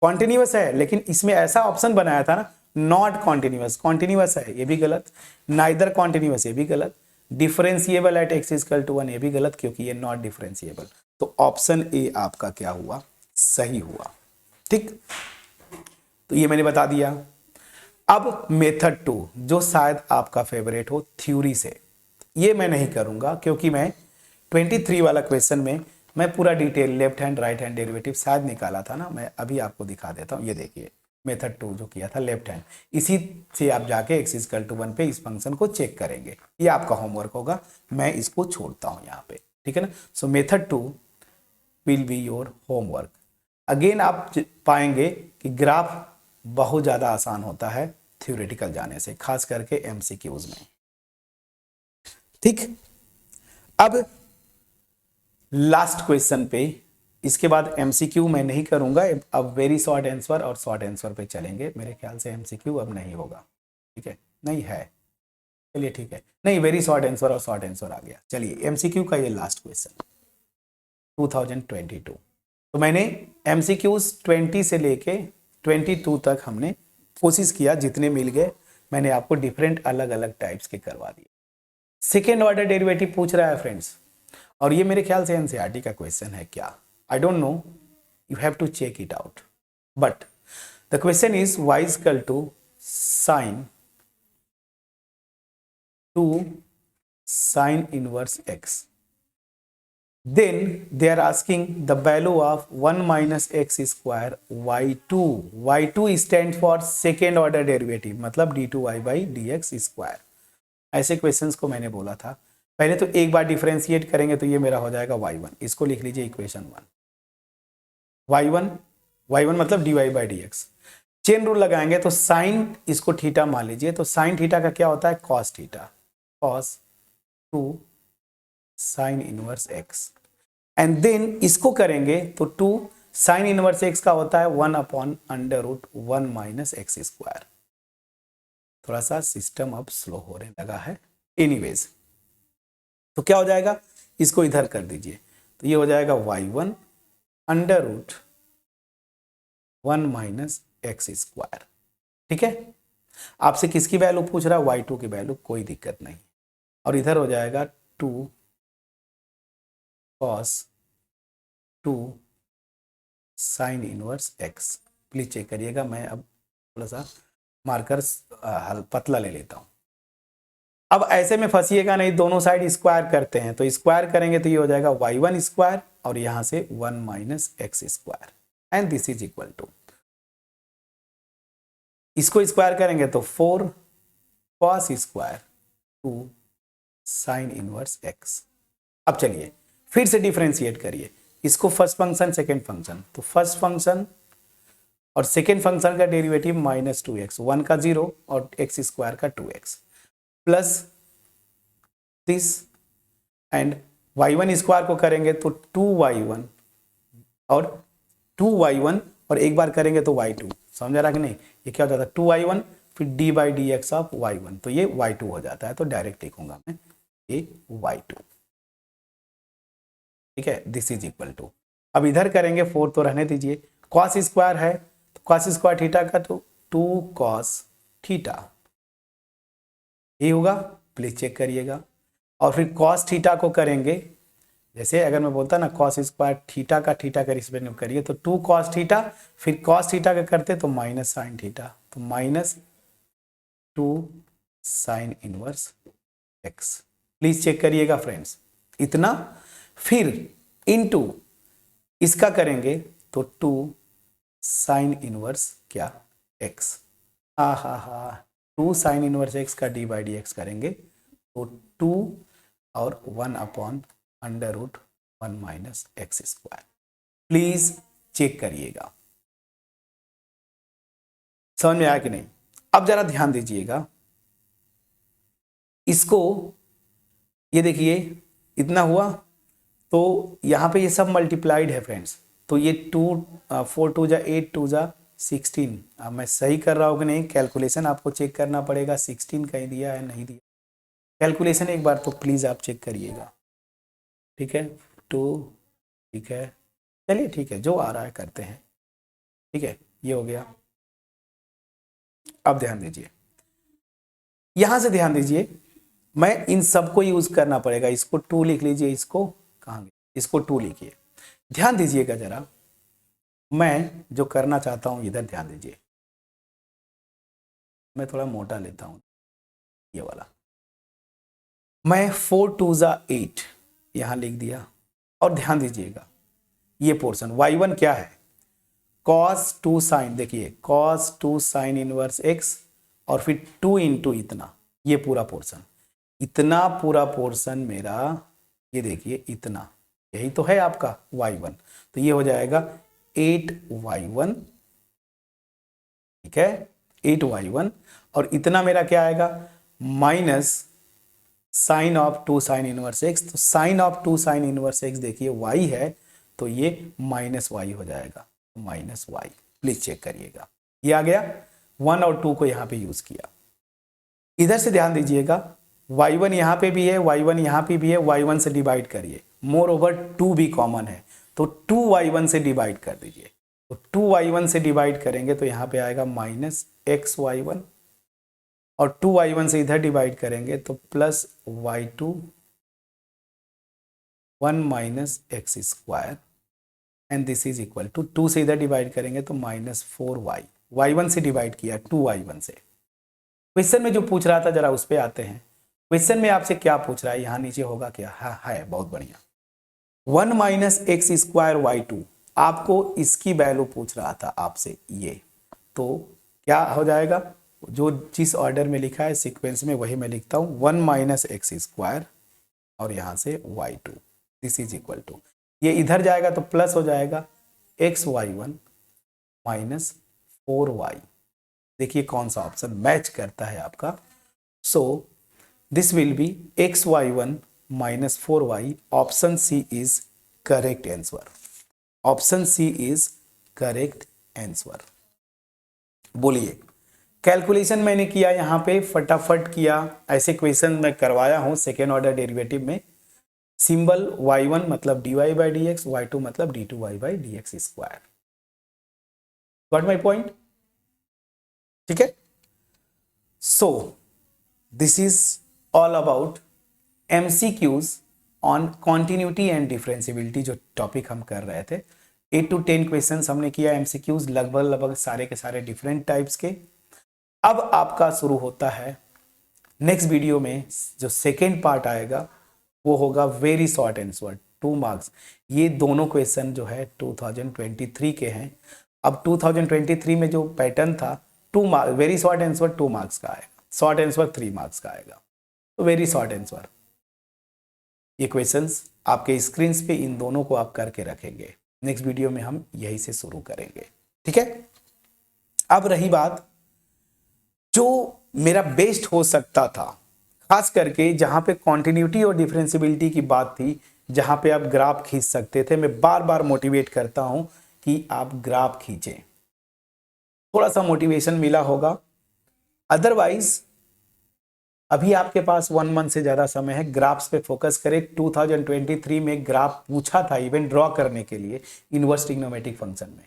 कॉन्टिन्यूअस है, लेकिन इसमें ऐसा ऑप्शन बनाया था ना नॉट कॉन्टिन्यूअस, कॉन्टिन्यूअस है ये भी गलत, नाइदर कॉन्टिन्यूअस ये भी गलत, differentiable at x equal to 1 ये भी गलत, क्योंकि ये नॉट डिफरेंशिएबल, तो ऑप्शन ए आपका क्या हुआ, सही हुआ, ठीक, तो ये मैंने बता दिया। अब मेथड 2 जो शायद आपका फेवरेट हो थ्योरी से, ये मैं नहीं करूंगा क्योंकि मैं 23 वाला क्वेश्चन में मैं पूरा detail left hand right hand derivative शायद निकाला था ना, मैं अभी आपको दिखा देता हूँ, ये देखिए मेथड 2 जो किया था लेफ्ट हैंड, इसी से आप जाके x इक्वल टू 1 पे इस फंक्शन को चेक करेंगे, ये आपका होमवर्क होगा, मैं इसको छोड़ता हूँ यहाँ पे, ठीक है ना। सो method 2 will be your homework, again आप पाएंगे कि ग्राफ बहुत ज़्यादा आसान होता है थ्योरेटिकल जाने से, खास करके एमसीक्यूज में। ठीक, अब लास्ट क्वेश्चन पे, इसके बाद एमसीक्यू मैं नहीं करूंगा, अब वेरी शॉर्ट आंसर और शॉर्ट आंसर पे चलेंगे। मेरे ख्याल से एमसीक्यू अब नहीं होगा, ठीक है, नहीं है, चलिए ठीक है, नहीं वेरी शॉर्ट आंसर और शॉर्ट आंसर आ गया। चलिए एमसीक्यू का ये लास्ट क्वेश्चन 2022। तो मैंने एमसीक्यूज 20 से लेके 22 तक हमने कोशिश किया, जितने मिल गए मैंने आपको डिफरेंट अलग अलग टाइप्स के करवा दिए। सेकेंड ऑर्डर डेरिवेटिव पूछ रहा है फ्रेंड्स, और ये मेरे ख्याल से एनसीईआरटी का क्वेश्चन है क्या, I don't know, you have to check it out, but the question is y equal to sine 2 sin inverse x. Then they are asking the value of 1 minus x square y2. y2 stands for second order derivative, मतलब d2y by dx square। ऐसे क्वेश्चंस को मैंने बोला था, पहले तो एक बार डिफरेंशिएट करेंगे तो ये मेरा हो जाएगा y1, इसको लिख लीजिए इक्वेशन 1। y1 मतलब dy by dx। Chain rule लगाएंगे तो साइन, इसको थीटा मान लीजिए, तो साइन थीटा का क्या होता है, cos theta, cos 2 sine inverse x। And then इसको करेंगे तो 2 साइन इनवर्स x का होता है 1 upon under root 1 minus x square. थोड़ा सा सिस्टम अब स्लो होने लगा है, एनीवेज तो क्या हो जाएगा, इसको इधर कर दीजिए, तो ये हो जाएगा y1 under root 1 minus x square. ठीक है, आपसे किसकी वैल्यू पूछ रहा है, y2 की वैल्यू, कोई दिक्कत नहीं। और इधर हो जाएगा 2 cos 2 sine inverse x। Please check करिएगा, मैं अब थोड़ा सा मार्कर पतला ले लेता हूं। अब ऐसे में फंसिएगा नहीं, दोनों साइड स्क्वायर करते हैं, तो स्क्वायर करेंगे तो ये हो जाएगा y1 स्क्वायर और यहां से 1 minus x square, and this is equal to, इसको स्क्वायर करेंगे तो 4 cos square 2 sine inverse x। अब चलिए फिर से डिफरेंशिएट करिए, इसको फर्स्ट फंक्शन सेकेंड फंक्शन, तो फर्स्ट फंक्शन और सेकेंड फंक्शन का डेरिवेटिव माइनस 2x, 1 का 0 और एक्स स्क्वायर का 2x plus this, and y1 square को करेंगे तो 2y1 और 2y1 और एक बार करेंगे तो y2। समझा रहा कि नहीं, ये क्या हो जाता है 2y1 फिर d by D x of y1, तो ये y2 हो जाता है, तो डायरेक्ट लिखूंगा मैं ये y2। ठीक है, दिस इज इक्वल टू, अब इधर करेंगे 4 तो रहने दीजिए, कॉस स्क्वायर है तो कॉस स्क्वायर थीटा का तो 2 कॉस थीटा, ये होगा, प्लीज चेक करिएगा। और फिर कॉस थीटा को करेंगे, जैसे अगर मैं बोलता ना कॉस स्क्वायर थीटा का रिस्पेक्ट में करिए तो 2 कॉस थीटा, फिर कॉस थीटा का करते तो माइनस साइन थीटा, तो minus 2 sine inverse x. Please check करिएगा फ्रेंड्स, इतना, फिर इनटू इसका करेंगे तो 2 साइन इनवर्स क्या एक्स, हा 2 साइन इनवर्स एक्स का डी बाई डी एक्स करेंगे तो 2 और 1 upon under root 1 minus x square. Please check करिएगा, समझ में आया कि नहीं। अब जरा ध्यान दीजिएगा, इसको ये देखिए इतना हुआ, तो यहां पे ये सब मल्टीप्लाइड है फ्रेंड्स, तो ये 2 4 2 जा 8 2 जा 16। अब मैं सही कर रहा हूं कि नहीं, कैलकुलेशन आपको चेक करना पड़ेगा, 16 कहीं दिया है नहीं दिया, कैलकुलेशन एक बार तो प्लीज आप चेक करिएगा। ठीक है 2, ठीक है, चलिए ठीक है, जो आ रहा है करते हैं। ठीक है, ये हो गया। अब ध्यान दीजिए, यहां से ध्यान दीजिए, मैं इन सबको यूज करना पड़ेगा, इसको 2 लिख लीजिए, इसको कहां गए, इसको 2 लिखिए। ध्यान दीजिएगा जरा, मैं जो करना चाहता हूं इधर ध्यान दीजिए, मैं थोड़ा मोटा लेता हूं ये वाला, मैं 4 2 जा 8 यहां लिख दिया, और ध्यान दीजिएगा ये पोर्शन y1 क्या है, cos 2 साइन, देखिए cos 2 साइन इनवर्स x और फिर 2 इंटू इतना, ये पूरा पोर्शन, इतना पूरा पोर्शन मेरा, ये देखिए इतना, यही तो है आपका y1, तो ये हो जाएगा 8y1, ठीक है 8y1, और इतना मेरा क्या आएगा minus sine of 2 sine inverse X. तो sine of 2 sine inverse X देखिए y है तो ये माइनस वाई हो जाएगा, माइनस वाई। प्लीज चेक करिएगा, ये आ गया। 1 और 2 को यहां पे यूज किया। इधर से ध्यान दीजिएगा y1 यहां पे भी है, y1 यहां पे भी है, y1 से डिवाइड करिए, मोर ओवर 2 भी कॉमन है तो 2y1 से डिवाइड कर दीजिए। तो 2y1 से डिवाइड करेंगे तो यहां पे आएगा माइनस xy1, और 2y1 से इधर डिवाइड करेंगे तो plus y2, 1 minus x square, and this is equal to 2 से इधर डिवाइड करेंगे तो माइनस 4y, y1 से डिवाइड किया 2y1 से। क्वेश्चन में जो पूछ रहा था जरा उस पे आते हैं। क्वेश्चन में आपसे क्या पूछ रहा है, यहां नीचे होगा क्या, हाँ है, बहुत बढ़िया। 1 माइनस एक्स स्क्वायर y2, आपको इसकी वैल्यू पूछ रहा था आपसे ये, तो क्या हो जाएगा, जो जिस ऑर्डर में लिखा है सीक्वेंस में वही मैं लिखता हूं, 1 माइनस एक्स स्क्वायर और यहां से y2, this is equal to, ये इधर जाएगा तो प्लस हो जाएगा xy1 माइनस 4y। देखिए कौन सा ऑप्शन मैच करता है आपका। So this will be xy1 minus 4y, option C is correct answer, option C is correct answer. बोलिए, कैलकुलेशन मैंने किया यहां पे, फटाफट किया, ऐसे क्वेश्चन मैं करवाया हूं सेकेंड ऑर्डर डेरिवेटिव में। सिंबल y1 मतलब dy by D x, y2 मतलब d2y by D x square. Got my point, ठीक है। So this is all about MCQs on continuity and differentiability, जो टॉपिक हम कर रहे थे। 8 to 10 क्वेश्चंस हमने किया MCQs, लगभग सारे के सारे डिफरेंट टाइप्स के। अब आपका शुरू होता है नेक्स्ट वीडियो में, जो सेकेंड पार्ट आएगा वो होगा वेरी शॉर्ट आंसर, 2 मार्क्स। ये दोनों क्वेश्चन जो है 2023 के हैं। अब 2023 में जो पैटर्न था 2 marks, very short answer 2 marks का आएगा, शॉर्ट आंसर 3 मार्क्स का आएगा। तो वेरी शॉर्ट आंसर, ये क्वेश्चंस आपके स्क्रीन पे इन दोनों को आप करके रखेंगे। नेक्स्ट वीडियो में हम यही से शुरू करेंगे, ठीक है। अब रही बात जो मेरा बेस्ट हो सकता था, खास करके जहां पे कॉन्टिन्यूटी और डिफरेंशियबिलिटी की बात थी, जहां पे आप ग्राफ खींच सकते थे। मैं बार बार मोटिवेट करता हूं कि आप ग्राफ खींचें, थोड़ा सा मोटिवेशन मिला होगा। अदरवाइज अभी आपके पास 1 मंथ से ज्यादा समय है, ग्राफ्स पे फोकस करें। 2023 में ग्राफ पूछा था इवन ड्रॉ करने के लिए इनवर्स ट्रिग्नोमेट्रिक फंक्शन में,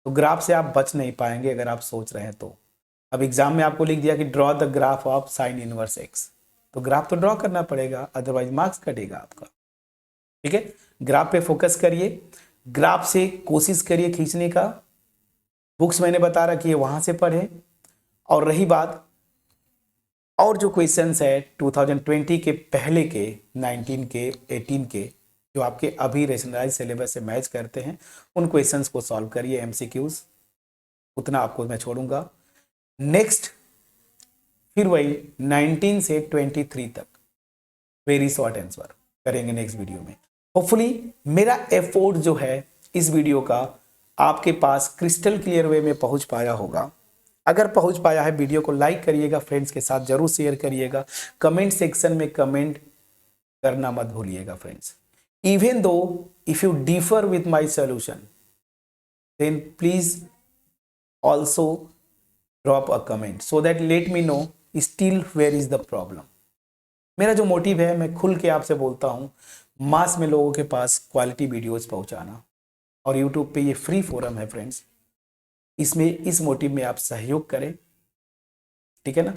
तो ग्राफ से आप बच नहीं पाएंगे अगर आप सोच रहे हैं तो। अब एग्जाम में आपको लिख दिया कि draw the graph of sine inverse X, तो ग्राफ तो ड्रॉ करना पड़ेगा, अदरवाइज मार्क्स कटेगा आपका, ठीक है। ग्राफ पे फोकस करिए, ग्राफ से कोशिश करिए खींचने का। बुक्स मैंने बता रखी है, वहां से पढ़ें। और रही बात और जो क्वेश्चंस है 2020 के पहले के, 19 के, 18 के, जो आपके अभी रेशनलाइज सिलेबस से मैच करते हैं, उन क्वेश्चंस को सॉल्व करिए MCQs, उतना आपको मैं छोड़ूंगा। नेक्स्ट फिर वही 19 से 23 तक वेरी शॉर्ट आंसर करेंगे नेक्स्ट वीडियो में। होपफुली मेरा एफर्ट जो है इस वीडियो का आपके पास क्रिस्टल क्लियर वे में पहुंच पाया होगा। अगर पहुंच पाया है, वीडियो को लाइक करिएगा, फ्रेंड्स के साथ जरूर शेयर करिएगा, कमेंट सेक्शन में कमेंट करना मत भूलिएगा friends. Even though if you differ with my solution then please also drop a comment so that let me know still where is the problem. मेरा जो मोटिव है, मैं खुल के आपसे बोलता हूं, मास में लोगों के पास क्वालिटी वीडियोस पहुंचाना, और यूट्यूब पे ये फ्री फोरम है फ्रेंड्स, इसमें इस मोटिव में आप सहयोग करें, ठीक है ना।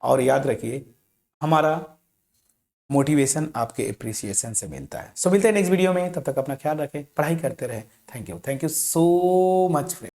और याद रखिए हमारा मोटिवेशन आपके एप्रिसिएशन से मिलता है। सो मिलते हैं नेक्स्ट वीडियो में, तब तक अपना ख्याल रखें, पढ़ाई करते रहें। Thank you so much friends.